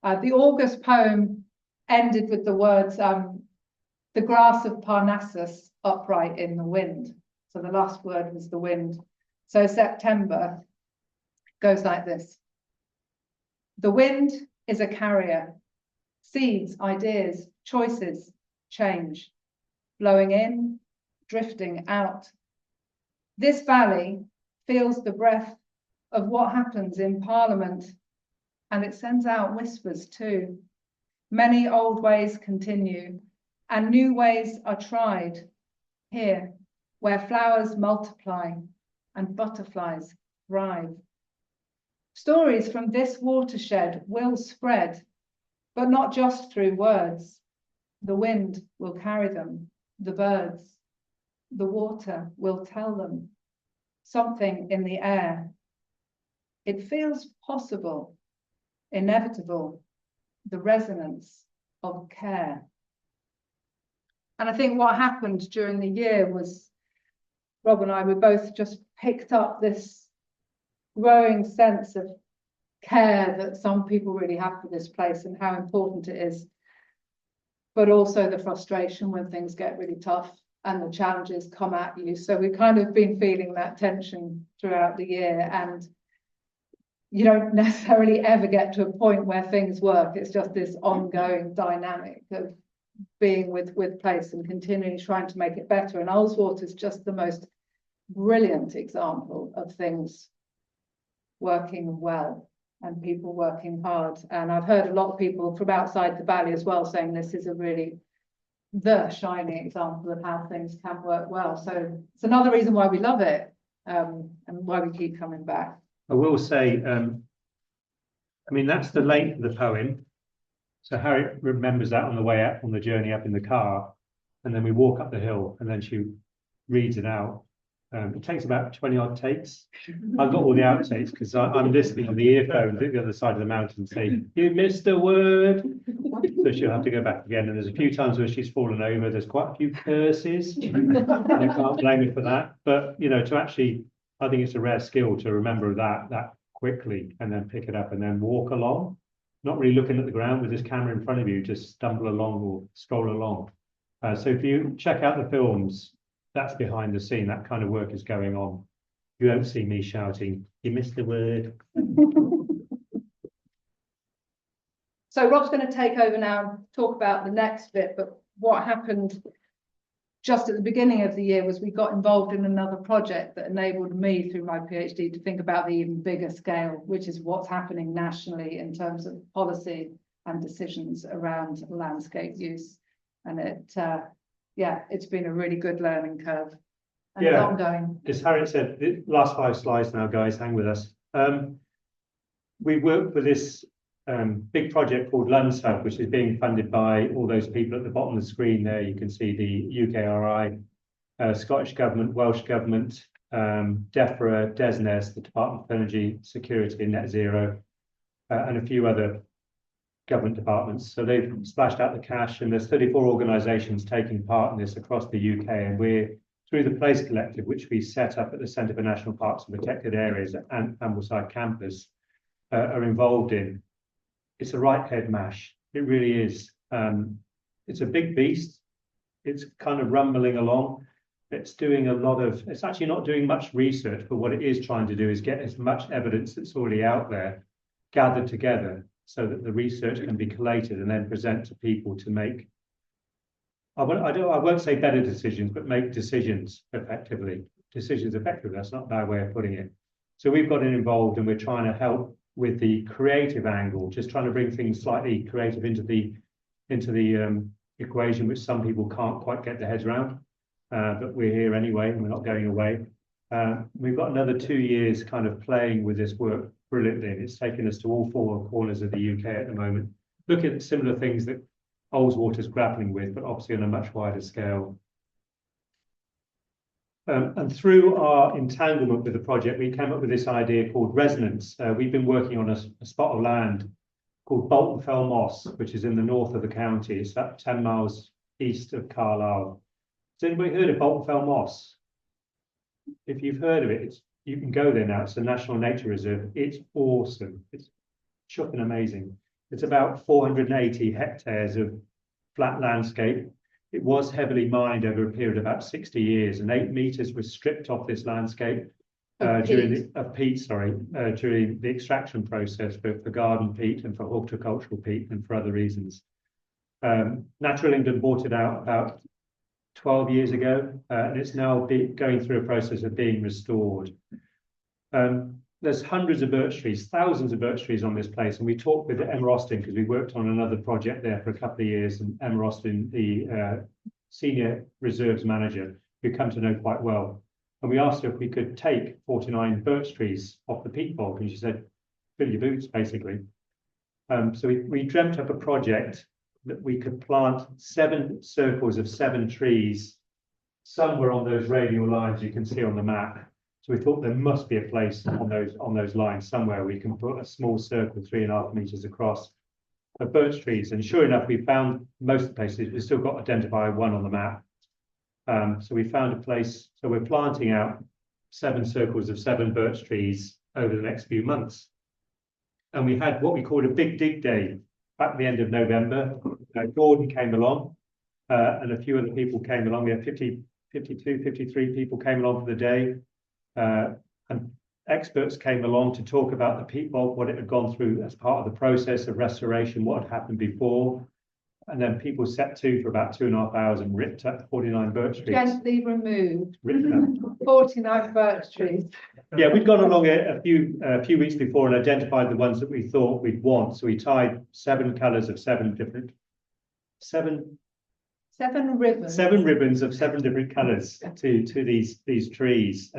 The August poem ended with the words, the grass of Parnassus upright in the wind. So the last word was the wind. So September goes like this. The wind is a carrier. Seeds, ideas, choices, change. Blowing in, drifting out. This valley feels the breath of what happens in Parliament, and it sends out whispers too. Many old ways continue, and new ways are tried here, where flowers multiply and butterflies thrive. Stories from this watershed will spread, but not just through words. The wind will carry them, the birds. The water will tell them. Something in the air. It feels possible, inevitable, the resonance of care. And I think what happened during the year was Rob and I, we both just picked up this growing sense of care that some people really have for this place and how important it is, but also the frustration when things get really tough and the challenges come at you. So we've kind of been feeling that tension throughout the year, and you don't necessarily ever get to a point where things work. It's just this ongoing dynamic of being with place and continually trying to make it better. And Ullswater is just the most brilliant example of things working well and people working hard. And I've heard a lot of people from outside the valley as well saying this is a really the shining example of how things can work well. So it's another reason why we love it, and why we keep coming back. I will say, I mean, that's the length of the poem. So Harriet remembers that on the way up, on the journey up in the car, and then we walk up the hill, and then she reads it out. It takes about 20 odd takes. I've got all the outtakes because I'm listening on the earphones at the other side of the mountain saying, you missed a word. So she'll have to go back again. And there's a few times where she's fallen over. There's quite a few curses. And I can't blame her for that. But, you know, to actually, I think it's a rare skill to remember that quickly and then pick it up and then walk along. Not really looking at the ground with this camera in front of you, just stumble along or stroll along. So if you check out the films, that's behind the scene. That kind of work is going on. You won't see me shouting, you missed the word. So Rob's going to take over now and talk about the next bit. But what happened just at the beginning of the year was we got involved in another project that enabled me through my PhD to think about the even bigger scale, which is what's happening nationally in terms of policy and decisions around landscape use. And it's been a really good learning curve. And it's ongoing. As Harriet said, the last 5 slides now, guys, hang with us. We work with this big project called Lunds Hub, which is being funded by all those people at the bottom of the screen there. You can see the UKRI, Scottish Government, Welsh Government, DEFRA, DESNES, the Department of Energy, Security and Net Zero, and a few other government departments. So they've splashed out the cash, and there's 34 organisations taking part in this across the UK, and we're through the Place Collective, which we set up at the Centre for National Parks and Protected Areas at Ambleside campus, are involved in. It's a right head mash. It really is. It's a big beast. It's kind of rumbling along. It's doing a lot of, it's actually not doing much research, but what it is trying to do is get as much evidence that's already out there gathered together so that the research can be collated and then present to people to make, I won't say better decisions, but make decisions effectively. Decisions effectively, that's not a bad way of putting it. So we've got involved and we're trying to help with the creative angle, just trying to bring things slightly creative into the equation, which some people can't quite get their heads around. But we're here anyway, and we're not going away. We've got another 2 years kind of playing with this work brilliantly. It's taken us to all 4 corners of the UK at the moment. Look at similar things that Ullswater is grappling with, but obviously on a much wider scale. And through our entanglement with the project, we came up with this idea called resonance. We've been working on a spot of land called Bolton Fell Moss, which is in the north of the county. It's about 10 miles east of Carlisle. Has anybody heard of Bolton Fell Moss? if you've heard of it, you can go there now. It's a national nature reserve. It's awesome. It's shocking amazing. It's about 480 hectares of flat landscape. It was heavily mined over a period of about 60 years, and 8 meters was stripped off this landscape during the extraction process for garden peat and for horticultural peat and for other reasons. Natural England bought it out about 12 years ago, and it's now going through a process of being restored. There's hundreds of birch trees, thousands of birch trees on this place, and we talked with Emma Austin because we worked on another project there for a couple of years, and Emma Austin, the senior reserves manager, who come to know quite well, and we asked her if we could take 49 birch trees off the peat bog, and she said, fill your boots, basically. So we dreamt up a project that we could plant 7 circles of 7 trees. Some were on those radial lines you can see on the map. So we thought there must be a place on those lines somewhere we can put a small circle 3.5 meters across of birch trees. And sure enough, we found most of the places. We've still got to identify one on the map. So we found a place. So we're planting out 7 circles of 7 birch trees over the next few months. And we had what we called a big dig day back at the end of November. Gordon came along, and a few other people came along. We had 52, 53 people came along for the day. And experts came along to talk about the peat bog, what it had gone through as part of the process of restoration, what had happened before. And then people set to for about 2.5 hours and ripped up 49 birch trees. Gently removed Ripped up. 49 birch trees. Yeah, we'd gone along a few weeks before and identified the ones that we thought we'd want. So we tied 7 colours of 7 ribbons. 7 ribbons of 7 different colours to these trees.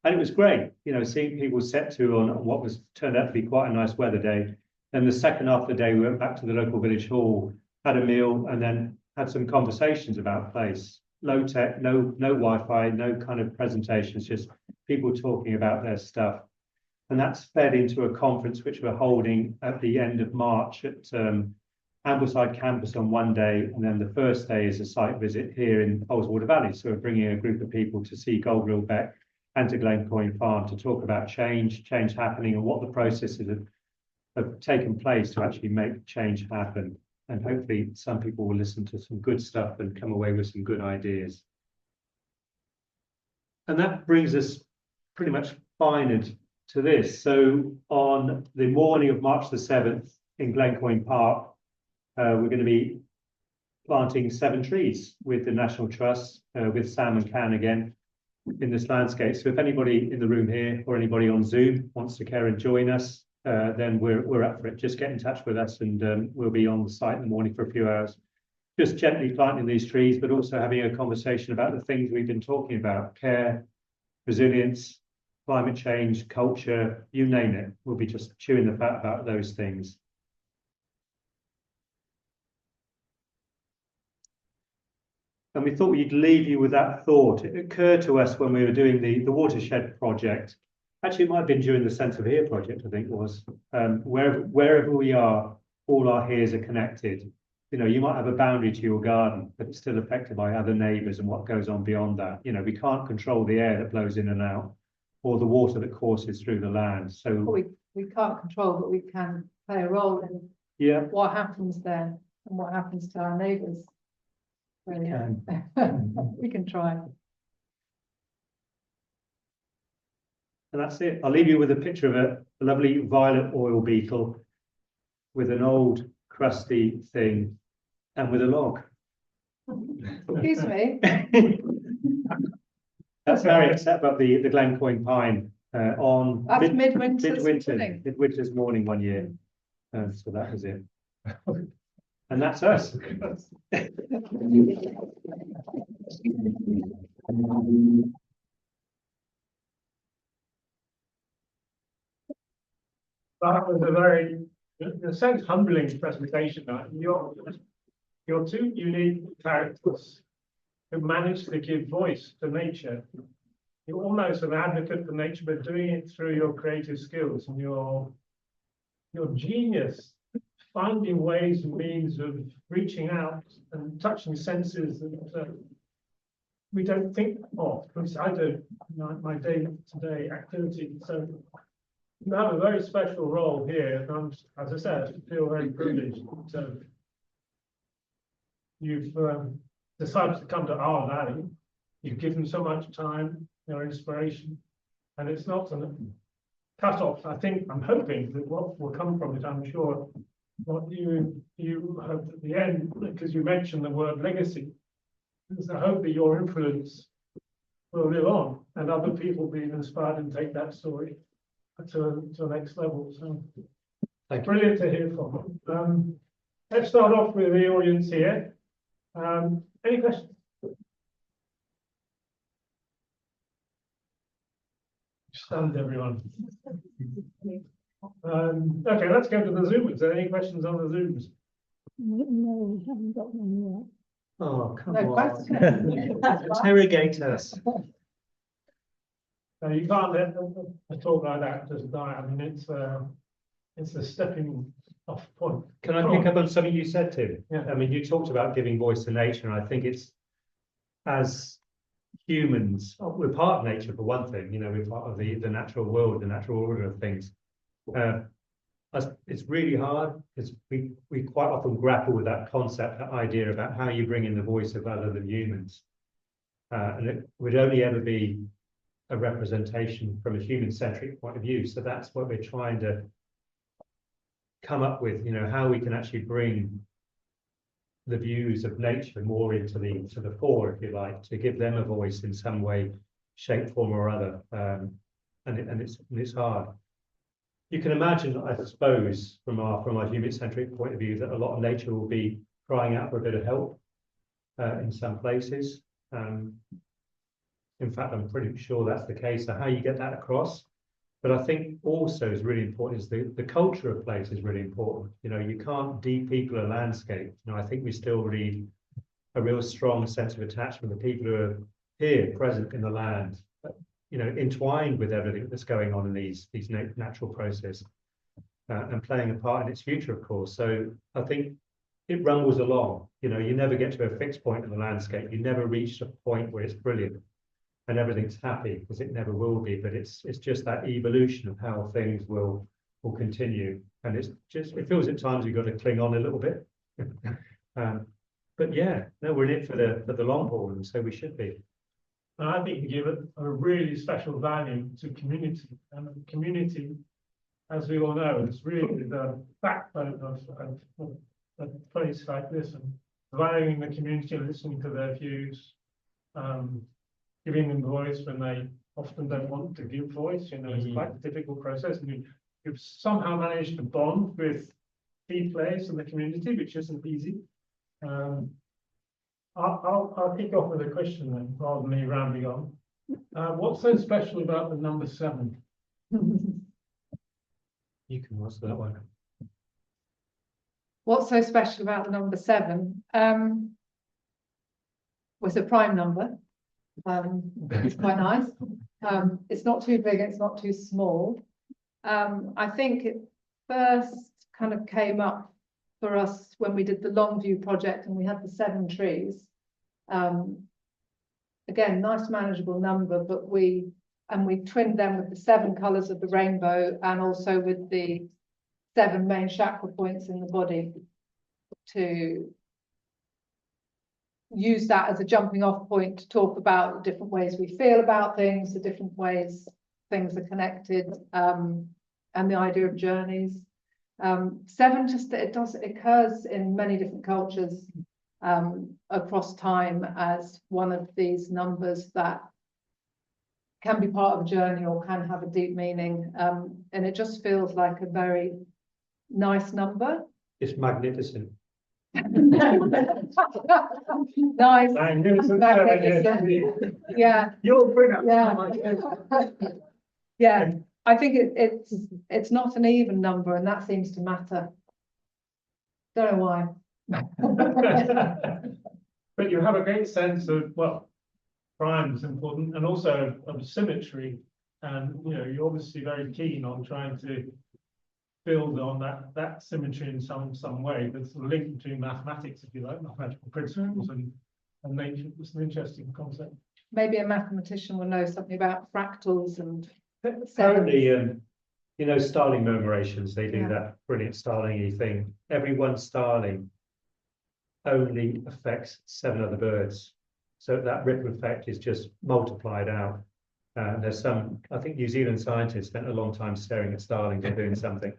And it was great, you know, seeing people set to on what was turned out to be quite a nice weather day. Then the second half of the day, we went back to the local village hall, had a meal, and then had some conversations about the place. Low tech, no Wi-Fi, no kind of presentations, just people talking about their stuff. And that's fed into a conference which we're holding at the end of March at Ambleside campus on one day, and then the first day is a site visit here in Ullswater Valley. So we're bringing a group of people to see Goldrill Beck and to Glencoyne Farm to talk about change happening, and what the processes have taken place to actually make change happen. And hopefully some people will listen to some good stuff and come away with some good ideas. And that brings us pretty much finally to this. So on the morning of March the 7th in Glencoyne Park, we're going to be planting 7 trees with the National Trust, with Sam and Can again, in this landscape. So if anybody in the room here or anybody on Zoom wants to care and join us, then we're up for it. Just get in touch with us, and we'll be on the site in the morning for a few hours, just gently planting these trees, but also having a conversation about the things we've been talking about: care, resilience, climate change, culture, you name it. We'll be just chewing the fat about those things. And we thought we'd leave you with that thought. It occurred to us when we were doing the watershed project. Actually, it might have been during the Sense of Here project, I think it was. Wherever we are, all our heres are connected. You know, you might have a boundary to your garden, but it's still affected by other neighbours and what goes on beyond that. You know, we can't control the air that blows in and out, or the water that courses through the land. So we can't control, but we can play a role in what happens there and what happens to our neighbours. We can try. And that's it. I'll leave you with a picture of a lovely violet oil beetle with an old crusty thing and with a log. Excuse me. That's Harriet set above the Glencoyne pine on midwinter's morning one year. So that was it. And that's us. That was a very, in a sense, humbling presentation. You're 2 unique characters who managed to give voice to nature. You're almost an advocate for nature, but doing it through your creative skills and your genius, finding ways and means of reaching out and touching senses. And we don't think of, because I do my day-to-day activity. So you have a very special role here, and as I said, I feel very privileged. So you've decided to come to our valley. You've given so much time, your inspiration, and it's not a cut off. I'm hoping that what will come from it, I'm sure, what you hope at the end, because you mentioned the word legacy, is I hope that your influence will live on and other people be inspired and take that story to the next level. So brilliant to hear from. Let's start off with the audience here. Any questions? Stunned everyone. Okay, let's go to the Zoomers. Are there any questions on the Zooms? No, we haven't got one Oh, come No on. question. Interrogate us. No, you can't let a talk like that just die. I mean, it's a stepping off point. Can I pick up on something you said, Tim? Yeah. I mean, you talked about giving voice to nature, and I think it's, as humans, we're part of nature for one thing, you know, we're part of the natural world, the natural order of things. It's really hard because we quite often grapple with that concept, that idea about how you bring in the voice of other than humans. And it would only ever be a representation from a human-centric point of view. So that's what we're trying to come up with, you know, how we can actually bring the views of nature more into the fore, if you like, to give them a voice in some way, shape, form, or other. And it's hard. You can imagine, I suppose, from our human-centric point of view, that a lot of nature will be crying out for a bit of help in some places. In fact, I'm pretty sure that's the case. So how you get that across. But I think also is really important is the culture of place is really important. You know, you can't de-people a landscape. You know, I think we still need a real strong sense of attachment to the people who are here, present in the land, you know, entwined with everything that's going on in these natural processes and playing a part in its future, of course. So I think it rumbles along. You know, you never get to a fixed point in the landscape. You never reach a point where it's brilliant and everything's happy, because it never will be. But it's just that evolution of how things will continue, and it feels at times we've got to cling on a little bit. But yeah, no, we're in it for the long haul, and so we should be. And I think you give it a really special value to community, and community, as we all know, is really the backbone of a place like this, and valuing the community, listening to their views, giving them voice when they often don't want to give voice. You know, it's quite a difficult process, and you've somehow managed to bond with key players in the community, which isn't easy. I'll kick off with a question then, rather than me rambling on. What's so special about the number 7? You can answer that one. What's so special about the number 7? Was a prime number. It's quite nice. It's not too big, it's not too small. I think it first kind of came up for us when we did the Longview project and we had the 7 trees. Again, nice manageable number, but we twinned them with the 7 colours of the rainbow and also with the 7 main chakra points in the body to use that as a jumping off point to talk about the different ways we feel about things, the different ways things are connected, and the idea of journeys. 7 it occurs in many different cultures across time as one of these numbers that can be part of a journey or can have a deep meaning, and it just feels like a very nice number. It's magnificent. Nice. Magnificent. Yeah. You'll bring up. Yeah. Yeah. I think it's not an even number, and that seems to matter. Don't know why. But you have a great sense of, well, prime is important, and also of symmetry. And you know, you're obviously very keen on trying to build on that symmetry in some way. There's a link between mathematics, if you like, mathematical principles, and and nature. It's an interesting concept. Maybe a mathematician will know something about fractals and. Apparently, you know, starling murmurations, they do Yeah. that brilliant starling-y thing. Every one starling only affects 7 other birds. So that ripple effect is just multiplied out. There's some, I think New Zealand scientists spent a long time staring at starlings and doing something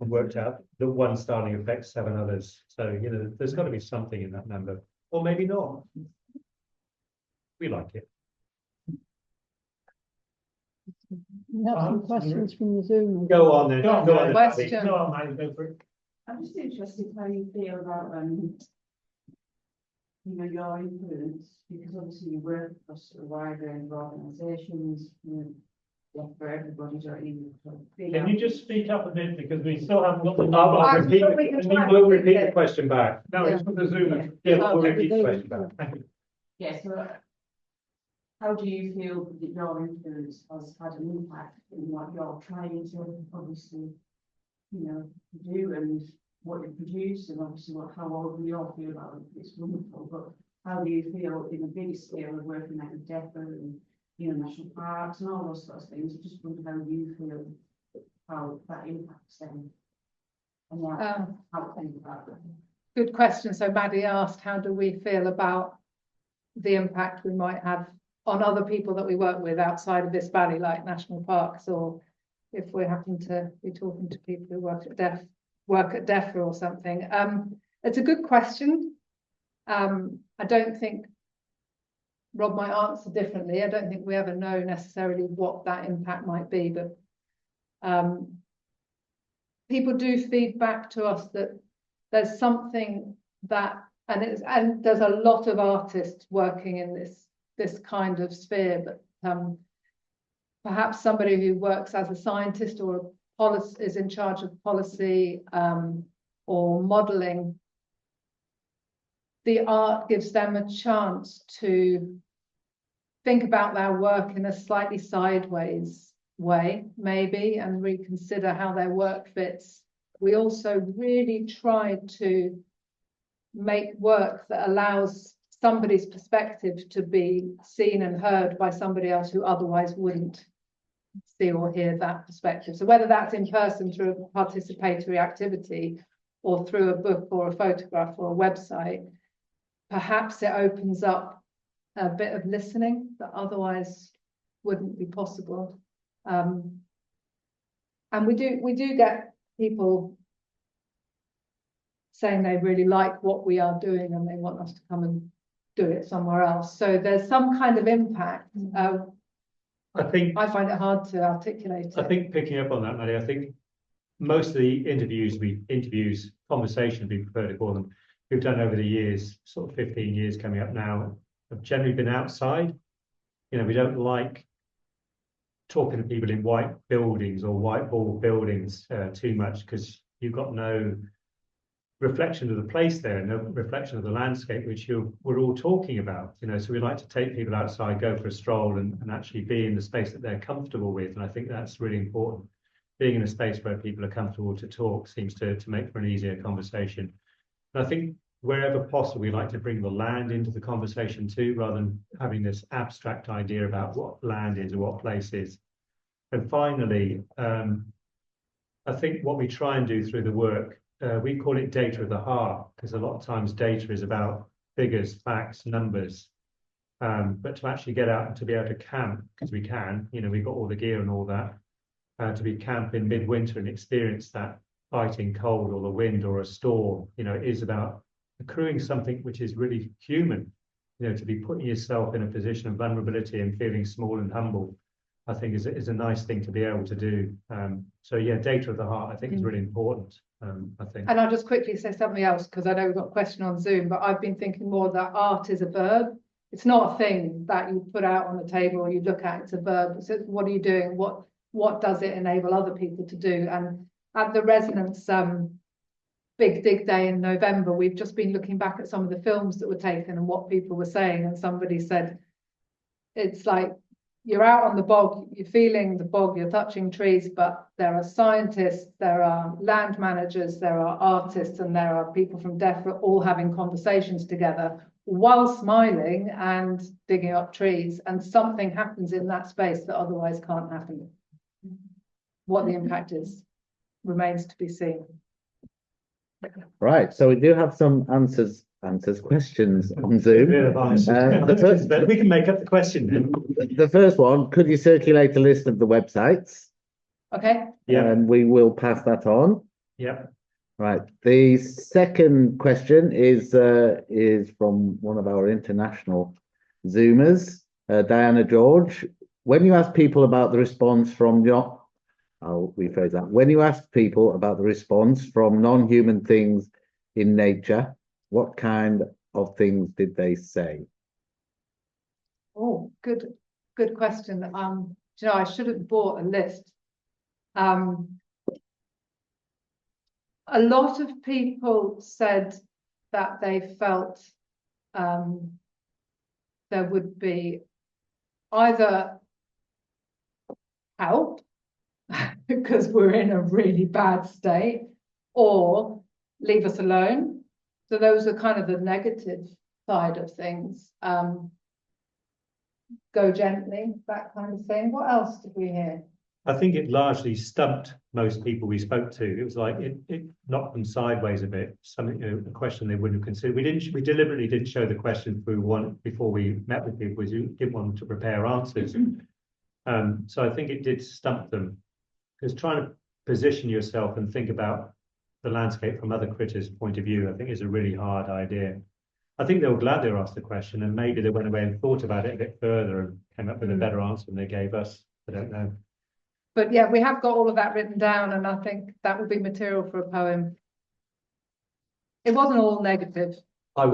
and worked out that one starling affects 7 others. So, you know, there's got to be something in that number, or maybe not. We like it. We have some questions from the Zoom. Go on then. Go on, Go on then, Question. Paddy. No, I might go for it. I'm just interested how you feel about, you know, your influence, because obviously you work across a wide range of organisations, you know, for everybody, don't you? Can you just speak up a bit because we still haven't got the I'll I'm repeat, sure we can try and we'll repeat fix the it. question back. No, it's for the Zoom. Yeah, Oh, we'll okay. repeat the question back. Thank you. Yeah, so how do you feel that your influence has had an impact in what you're trying to obviously, you know, do and what you produce, and obviously how all we all feel about it, it's wonderful, but how do you feel in a bigger scale of working at the DEFRA and, you know, national parks and all those sorts of things? I just wonder how you feel, how that impacts them. And how to think about it. Good question. So Maddie asked, how do we feel about the impact we might have on other people that we work with outside of this valley, like national parks, or if we happen to be talking to people who work at DEFRA or something. It's a good question. I don't think Rob might answer differently. I don't think we ever know necessarily what that impact might be, but people do feed back to us that there's something that, and there's a lot of artists working in this kind of sphere, but perhaps somebody who works as a scientist or is in charge of policy or modelling, the art gives them a chance to think about their work in a slightly sideways way, maybe, and reconsider how their work fits. We also really try to make work that allows somebody's perspective to be seen and heard by somebody else who otherwise wouldn't see or hear that perspective. So whether that's in person through a participatory activity or through a book or a photograph or a website, perhaps it opens up a bit of listening that otherwise wouldn't be possible. And we do get people saying they really like what we are doing and they want us to come and do it somewhere else. So there's some kind of impact. I think I find it hard to articulate it. I think picking up on that, Maddie, I think most of the conversations we prefer to call them, we've done over the years, sort of 15 years coming up now, have generally been outside. You know, we don't like talking to people in white buildings or white wall buildings too much, because you've got no reflection of the place there, no reflection of the landscape, which we're all talking about. You know, so we like to take people outside, go for a stroll, and actually be in the space that they're comfortable with. And I think that's really important. Being in a space where people are comfortable to talk seems to make for an easier conversation. And I think wherever possible, we like to bring the land into the conversation too, rather than having this abstract idea about what land is or what place is. And finally, I think what we try and do through the work, we call it data of the heart, because a lot of times data is about figures, facts, numbers. But to actually get out and to be able to camp, because we can, you know, we've got all the gear and all that, to be camp in midwinter and experience that biting cold or the wind or a storm, you know, it is about accruing something which is really human, you know, to be putting yourself in a position of vulnerability and feeling small and humble, I think is a nice thing to be able to do. So yeah, data of the heart, I think is really important, I think. And I'll just quickly say something else, because I know we've got a question on Zoom, but I've been thinking more that art is a verb. It's not a thing that you put out on the table or you look at, it's a verb. So what are you doing? What does it enable other people to do? And at the Resonance Big Dig Day in November, we've just been looking back at some of the films that were taken and what people were saying. And somebody said, it's like, you're out on the bog, you're feeling the bog, you're touching trees, but there are scientists, there are land managers, there are artists, and there are people from DEFRA all having conversations together. while smiling and digging up trees, and something happens in that space that otherwise can't happen. What the impact is remains to be seen. Right, so we do have some questions on Zoom. The first, But we can make up the question then. the first one, could you circulate a list of the websites? Okay, Yeah, And we will pass that on. yeah. Right. The second question is from one of our international Zoomers, Diana George. When you ask people about the response from I'll rephrase that. When you ask people about the response from non-human things in nature, what kind of things did they say? oh, good question. Do you know, I should have bought a list. A lot of people said that they felt there would be either help because we're in a really bad state, or leave us alone. So those are kind of the negative side of things. Go gently, that kind of thing. What else did we hear? I think it largely stumped most people we spoke to. It was like it knocked them sideways a bit. Something, a question they wouldn't have considered. We deliberately didn't show the question through one before we met with people, because we didn't want them to prepare answers. So I think it did stump them, because trying to position yourself and think about the landscape from other critters' point of view, I think, is a really hard idea. I think they were glad they were asked the question, and maybe they went away and thought about it a bit further and came up with a better answer than they gave us. I don't know. But yeah, we have got all of that written down, and I think that would be material for a poem. It wasn't all negative, but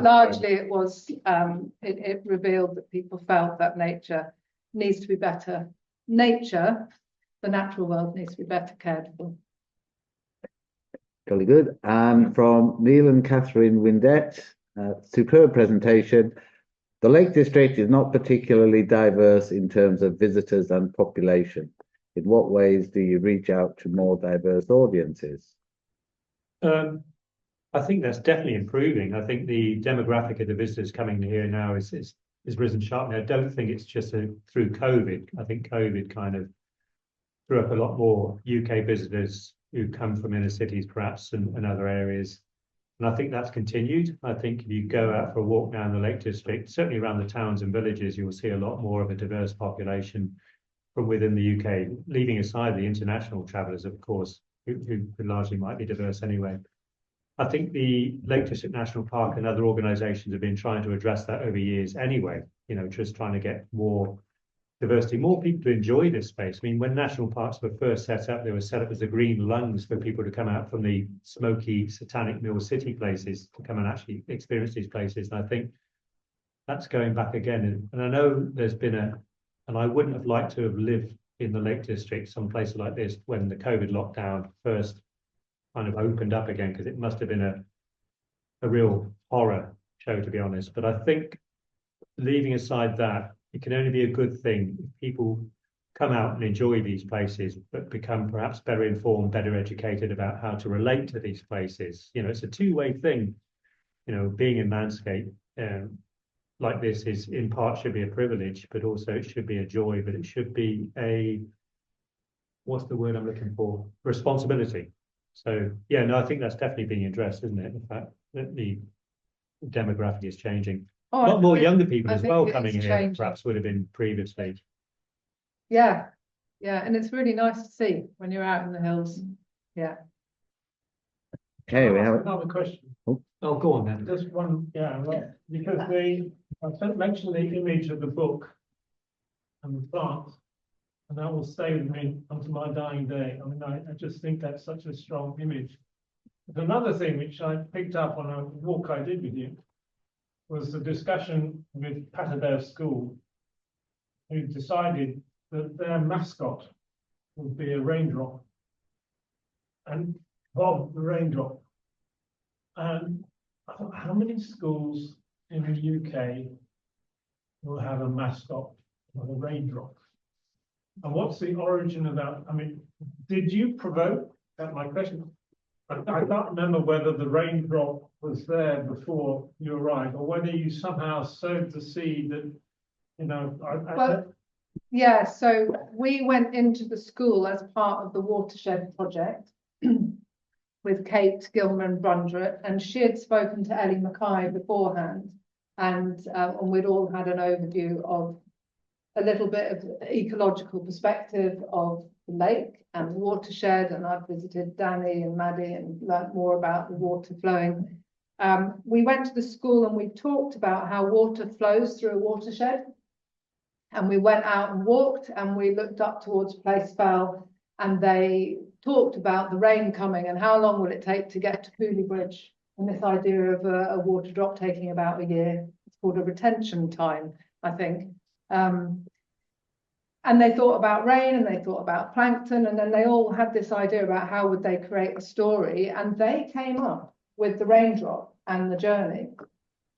largely it was. It revealed that people felt that nature needs to be better. Nature, the natural world, needs to be better cared for. Jolly good. And from Neil and Catherine Windett, superb presentation. The Lake District is not particularly diverse in terms of visitors and population. In what ways do you reach out to more diverse audiences? I think that's definitely improving. I think the demographic of the visitors coming here now is risen sharply. I don't think it's just through COVID. I think COVID kind of threw up a lot more UK visitors who come from inner cities, perhaps, and other areas. And I think that's continued. I think if you go out for a walk down the Lake District, certainly around the towns and villages, you will see a lot more of a diverse population from within the UK, leaving aside the international travellers, of course, who largely might be diverse anyway. I think the Lake District National Park and other organisations have been trying to address that over years anyway, you know, just trying to get more diversity, more people to enjoy this space. I mean, when national parks were first set up, they were set up as the green lungs for people to come out from the smoky, satanic mill city places to come and actually experience these places. And I think that's going back again. And I know there's been and I wouldn't have liked to have lived in the Lake District, some places like this, when the COVID lockdown first kind of opened up again, because it must have been a real horror show, to be honest. But I think, leaving aside that, it can only be a good thing if people come out and enjoy these places, but become perhaps better informed, better educated about how to relate to these places. You know, it's a two-way thing. You know, being in landscape like this is, in part, should be a privilege, but also it should be a joy, but it should be what's the word I'm looking for? Responsibility. So yeah, no, I think that's definitely being addressed, isn't it? The fact that the demographic is changing. A lot more younger people as well coming here, perhaps would have been previously. Yeah, and it's really nice to see when you're out in the hills. Yeah. Okay, we have another question. Oh, go on then. Just one, right, because I mentioned the image of the book and the plants, and that will stay with me until my dying day. I mean, I just think that's such a strong image. But another thing which I picked up on a walk I did with you was the discussion with Patterdale School, who decided that their mascot would be a raindrop, and Bob the raindrop. And I thought, how many schools in the UK will have a mascot of a raindrop? And what's the origin of that? I mean, did you provoke, that's my question, I can't remember whether the raindrop was there before you arrived, or whether you somehow sowed the seed that, you know, Well, yeah, so we went into the school as part of the watershed project with Kate Gilman Brundrett, and she had spoken to Ellie Mackay beforehand, and we'd all had an overview of a little bit of ecological perspective of the lake and the watershed, and I've visited Danny and Maddie and learnt more about the water flowing. We went to the school and we talked about how water flows through a watershed, and we went out and walked and we looked up towards Placefell, and they talked about the rain coming and how long will it take to get to Cooley Bridge, and this idea of a water drop taking about a year. It's called a retention time, I think. And they thought about rain and they thought about plankton, and then they all had this idea about how would they create a story, and they came up with the raindrop and the journey.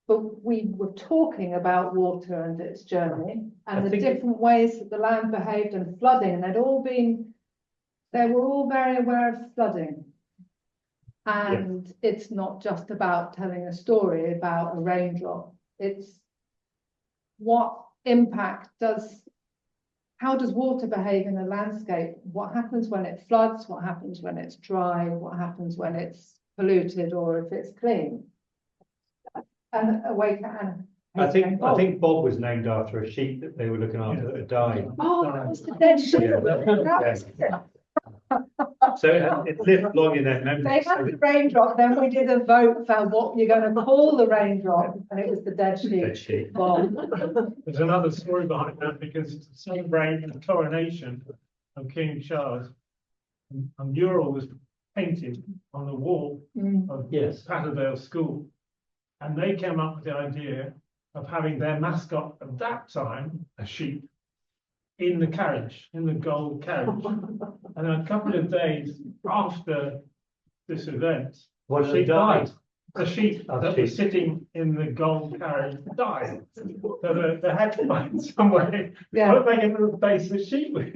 But we were talking about water and its journey and the different ways that the land behaved and flooding, and they were all very aware of flooding. And it's not just about telling a story about a raindrop. It's what impact how does water behave in a landscape? What happens when it floods? What happens when it's dry? What happens when it's polluted, or if it's clean? And I think Bob was named after a sheep that they were looking after that had died. Oh, that was the dead sheep. Yeah. So it lived long in their memory. They had the raindrop, then we did a vote for what you're going to call the raindrop, and it was the dead sheep. Dead sheep. Bob. there's another story behind that, because to celebrate the coronation of King Charles, a mural was painted on the wall of Patterdale School. And they came up with the idea of having their mascot at that time, a sheep, in the carriage, in the gold carriage. And a couple of days after this event, What she died? The sheep that was sitting in the gold carriage died. So they had to find some way. Yeah. What are they going to replace the sheep with?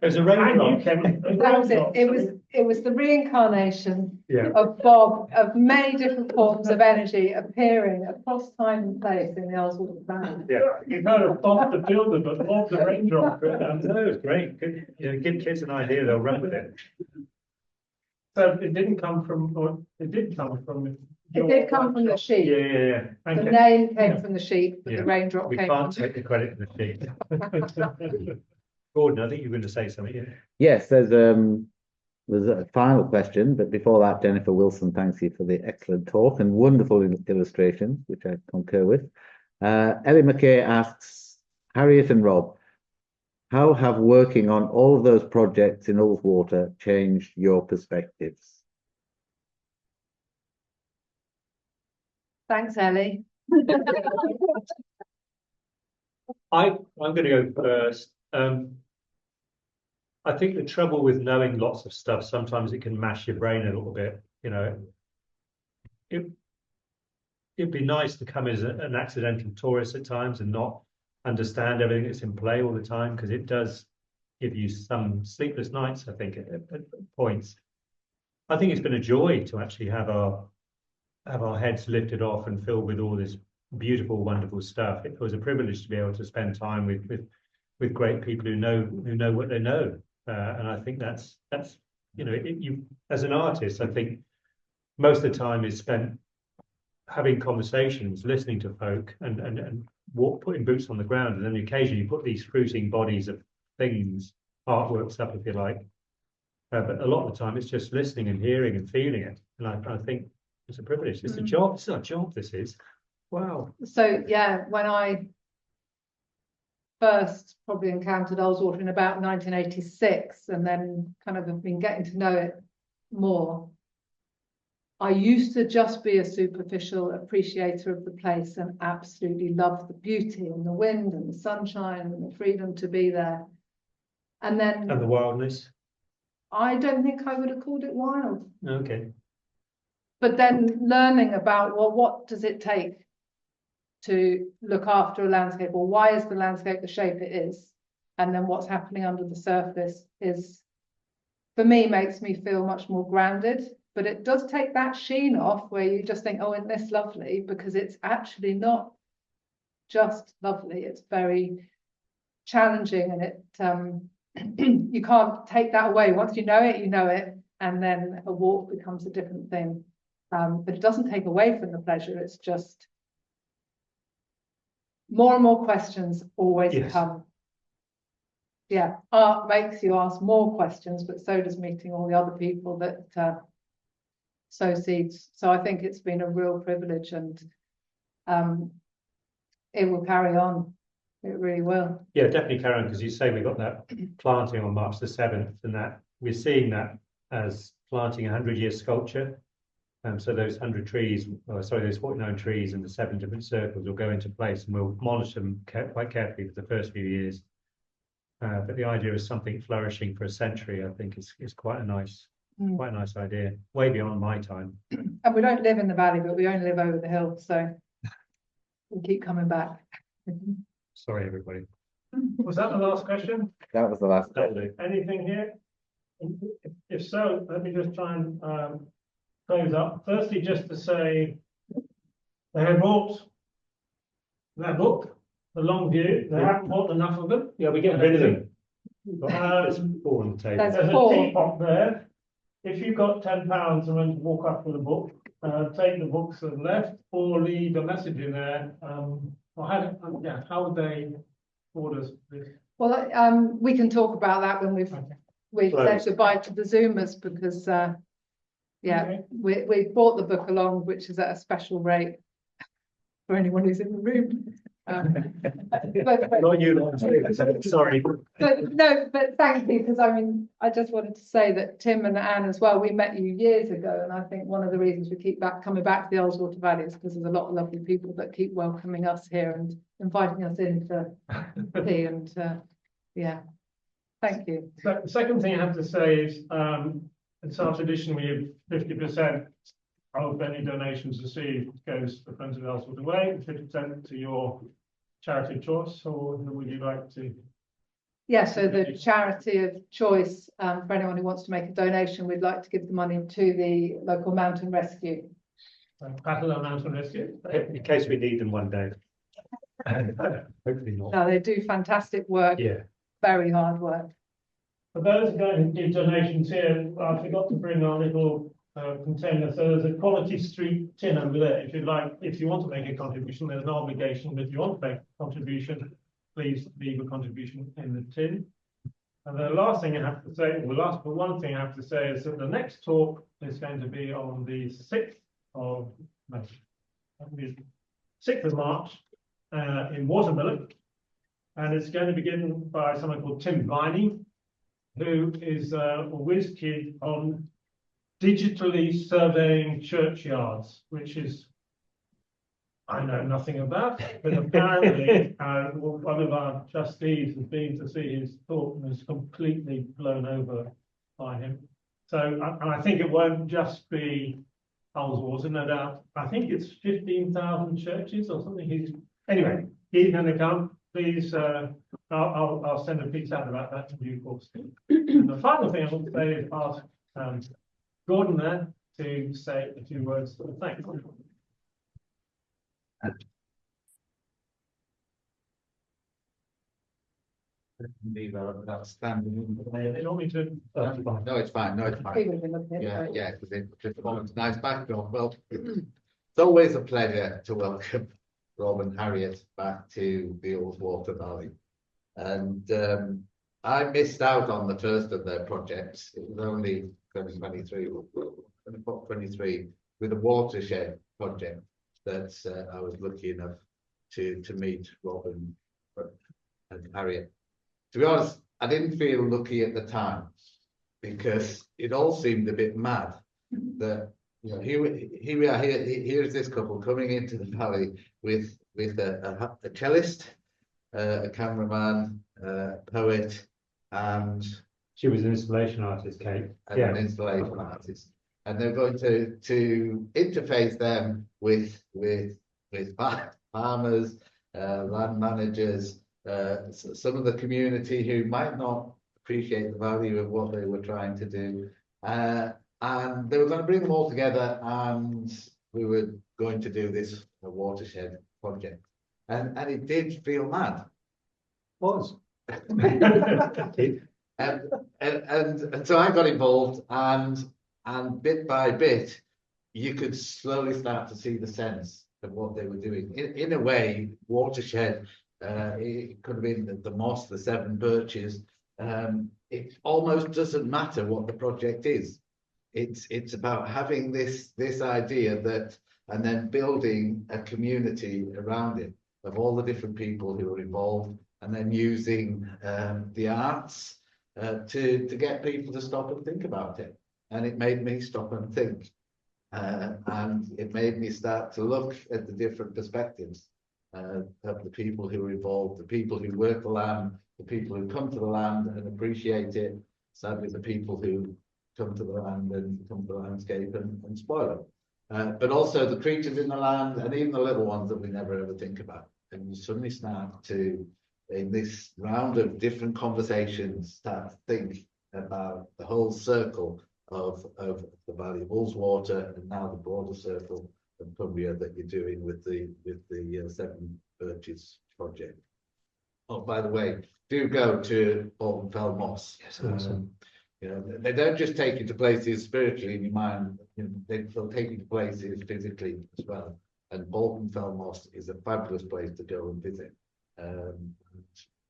There's a raindrop. That was it. It was the reincarnation Yeah. of Bob, of many different forms of energy appearing across time and place in the Ullswater Valley. Yeah. You've heard of Bob the Builder, but Bob the Raindrop. No, it was great. Good, give kids an idea, they'll run with it. So it didn't come from, or it did come from. It did come from the sheep. Yeah. The Okay. name came from the sheep, but Yeah. the raindrop We came can't from. take the credit for the sheep. Gordon, I think you were going to say something. Yeah. Yes, there's a final question, but before that, Jennifer Wilson, thanks you for the excellent talk and wonderful illustrations, which I concur with. Ellie McKay asks, Harriet and Rob, how have working on all of those projects in Ullswater changed your perspectives? Thanks, Ellie. I'm going to go first. I think the trouble with knowing lots of stuff, sometimes it can mash your brain a little bit. You know, it'd be nice to come as an accidental tourist at times and not understand everything that's in play all the time, because it does give you some sleepless nights, I think, at points. I think it's been a joy to actually have our heads lifted off and filled with all this beautiful, wonderful stuff. It was a privilege to be able to spend time with great people who know what they know, and I think that's you know, you as an artist, I think most of the time is spent having conversations, listening to folk, and putting boots on the ground, and then occasionally you put these fruiting bodies of things, artworks up, if you like. But a lot of the time it's just listening and hearing and feeling it, and I think it's a privilege. It's a job. It's our job. This is. Wow. So yeah, when I first probably encountered Ullswater in about 1986, and then kind of have been getting to know it more, I used to just be a superficial appreciator of the place and absolutely love the beauty and the wind and the sunshine and the freedom to be there. And then And the wildness. I don't think I would have called it wild. Okay. But then learning about, well, what does it take to look after a landscape, or why is the landscape the shape it is? And then what's happening under the surface is, for me, makes me feel much more grounded. but it does take that sheen off where you just think, oh, isn't this lovely? Because it's actually not just lovely, it's very challenging, and it you can't take that away. Once you know it, and then a walk becomes a different thing. But it doesn't take away from the pleasure, it's just more and more questions always Yes. come. Yeah, art makes you ask more questions, but so does meeting all the other people that sow seeds. So I think it's been a real privilege, and it will carry on. It really will. Yeah, definitely, Karen, because you say we got that planting on March the 7th, and that we're seeing that as planting a 100-year sculpture. So those 100 trees, those 49 trees in the 7 different circles will go into place, and we'll monitor them quite carefully for the first few years. But the idea of something flourishing for a century, I think, is quite a nice idea. Way beyond my time. And we don't live in the valley, but we only live over the hill, so we keep coming back. Sorry, everybody. Was that the last question? That was the last That'll question. do. Anything here? If so, let me just try and close up. Firstly, just to say, they have bought their book, The Long View. They haven't bought enough of them. Yeah, we're getting rid of them. There's 4 on the table. There's a 4. teapot there. If you've got £10 and want to walk up with a book, take the books to the left, or leave a message in there. Or how would they order this? Well, we can talk about that when we've Close. said goodbye to the Zoomers, because Okay. we bought the book along, which is at a special rate for anyone who's in the room. But Not you, lot, sorry. but thank you, because I mean, I just wanted to say that Tim and Anne as well, we met you years ago, and I think one of the reasons we keep coming back to the Ullswater Valley is because there's a lot of lovely people that keep welcoming us here and inviting us in to tea, and yeah, thank you. So the second thing I have to say is, it's our tradition, we have 50% of any donations received goes to Friends of the Ullswater Way, and 50% to your charity of choice, or would you like to? Yeah, so the charity of choice, for anyone who wants to make a donation, we'd like to give the money to the local mountain rescue. Battle Mountain Rescue? In case we need them one day. Hopefully not. No, they do fantastic work, Yeah. very hard work. For those going to give donations here, I forgot to bring our little container. So there's a Quality Street tin over there. If you want to make a contribution, there's no obligation. But if you want to make a contribution, please leave a contribution in the tin. And the last thing I have to say, one thing I have to say is that the next talk is going to be on the 6th of March in Watermelon. And it's going to be given by someone called Tim Viney, who is a whiz kid on digitally surveying churchyards, which is, I know nothing about, but apparently one of our trustees has been to see his talk and was completely blown over by him. So, and I think it won't just be Ullswater, no doubt. I think it's 15,000 churches or something. Anyway, he's going to come. Please, I'll send a piece out about that in due course. And the final thing I want to say is ask Gordon there to say a few words of thanks. Outstanding. They want me to. No, it's fine. No, it's fine. He would have been looking at Yeah, it. yeah, because it just a nice backdrop. Well, it's always a pleasure to welcome Rob and Harriet back to the Ullswater Valley. And I missed out on the first of their projects. It was only 2023 with a watershed project that I was lucky enough to meet Rob and Harriet. To be honest, I didn't feel lucky at the time because it all seemed a bit mad that, you know, here we are, here's this couple coming into the valley with a cellist, a cameraman, poet, and She was an installation artist, Kate. an installation artist, and they're going to interface them with farmers, land managers, some of the community who might not appreciate the value of what they were trying to do, And they were going to bring them all together, and we were going to do this watershed project. And it did feel mad. Was. And so I got involved, and bit by bit, you could slowly start to see the sense of what they were doing. In a way, watershed, it could have been the moss, the seven birches. It almost doesn't matter what the project is. It's about having this idea that, and then building a community around it of all the different people who are involved, and then using the arts to get people to stop and think about it. And it made me stop and think. And it made me start to look at the different perspectives of the people who are involved, the people who work the land, the people who come to the land and appreciate it. Sadly, the people who come to the land and come to the landscape and spoil it. But also the creatures in the land, and even the little ones that we never ever think about. And you suddenly start to, in this round of different conversations, start to think about the whole circle of the Valley of Ullswater, and now the broader circle of Cumbria that you're doing with the Seven Birches project. Oh, by the way, do go to Bolton Fell Moss. Yes, awesome. You know, they don't just take you to places spiritually in your mind, you know, they'll take you to places physically as well. And Bolton Fell Moss is a fabulous place to go and visit.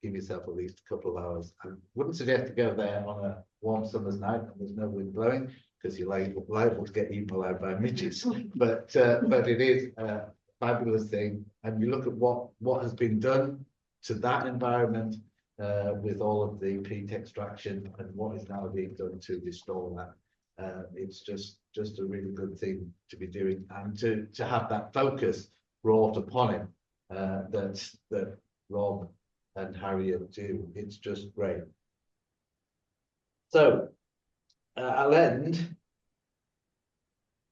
Give yourself at least a couple of hours. I wouldn't suggest to go there on a warm summer's night and there's no wind blowing, because you're liable to get eaten alive by midges. But it is a fabulous thing. And you look at what has been done to that environment with all of the peat extraction and what is now being done to restore that. It's just a really good thing to be doing, and to have that focus brought upon it that Rob and Harriet do. It's just great. So I'll end,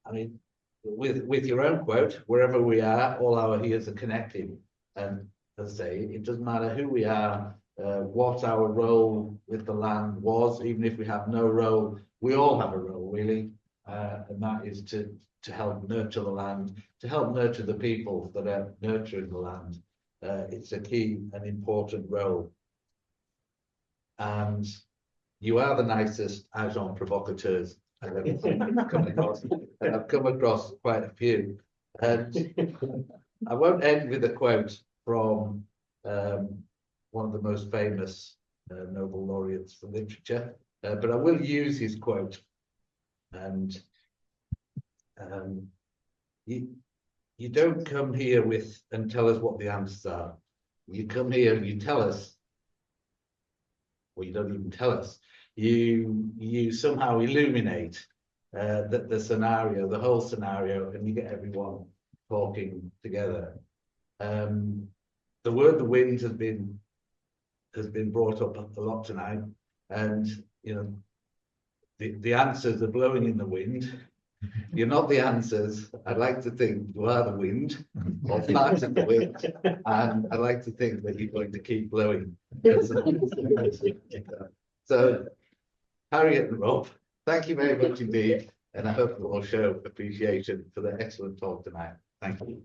I mean, with your own quote: wherever we are, all our ears are connected. And as I say, it doesn't matter who we are, what our role with the land was. Even if we have no role, we all have a role, really, and that is to help nurture the land, to help nurture the people that are nurturing the land. It's a key and important role. And you are the nicest agent provocateurs I've ever come across. And I've come across quite a few. And I won't end with a quote from one of the most famous Nobel laureates for literature, but I will use his quote. And you don't come here with and tell us what the answers are. You come here and you tell us, or you don't even tell us. You somehow illuminate the scenario, the whole scenario, and you get everyone talking together. The word "the wind" has been brought up a lot tonight, and you know the answers are blowing in the wind. You're not the answers. I'd like to think you are the wind, or part of the wind, and I'd like to think that you're going to keep blowing. So, Harriet and Rob, thank you very much indeed, and I hope you all show appreciation for the excellent talk tonight. Thank you.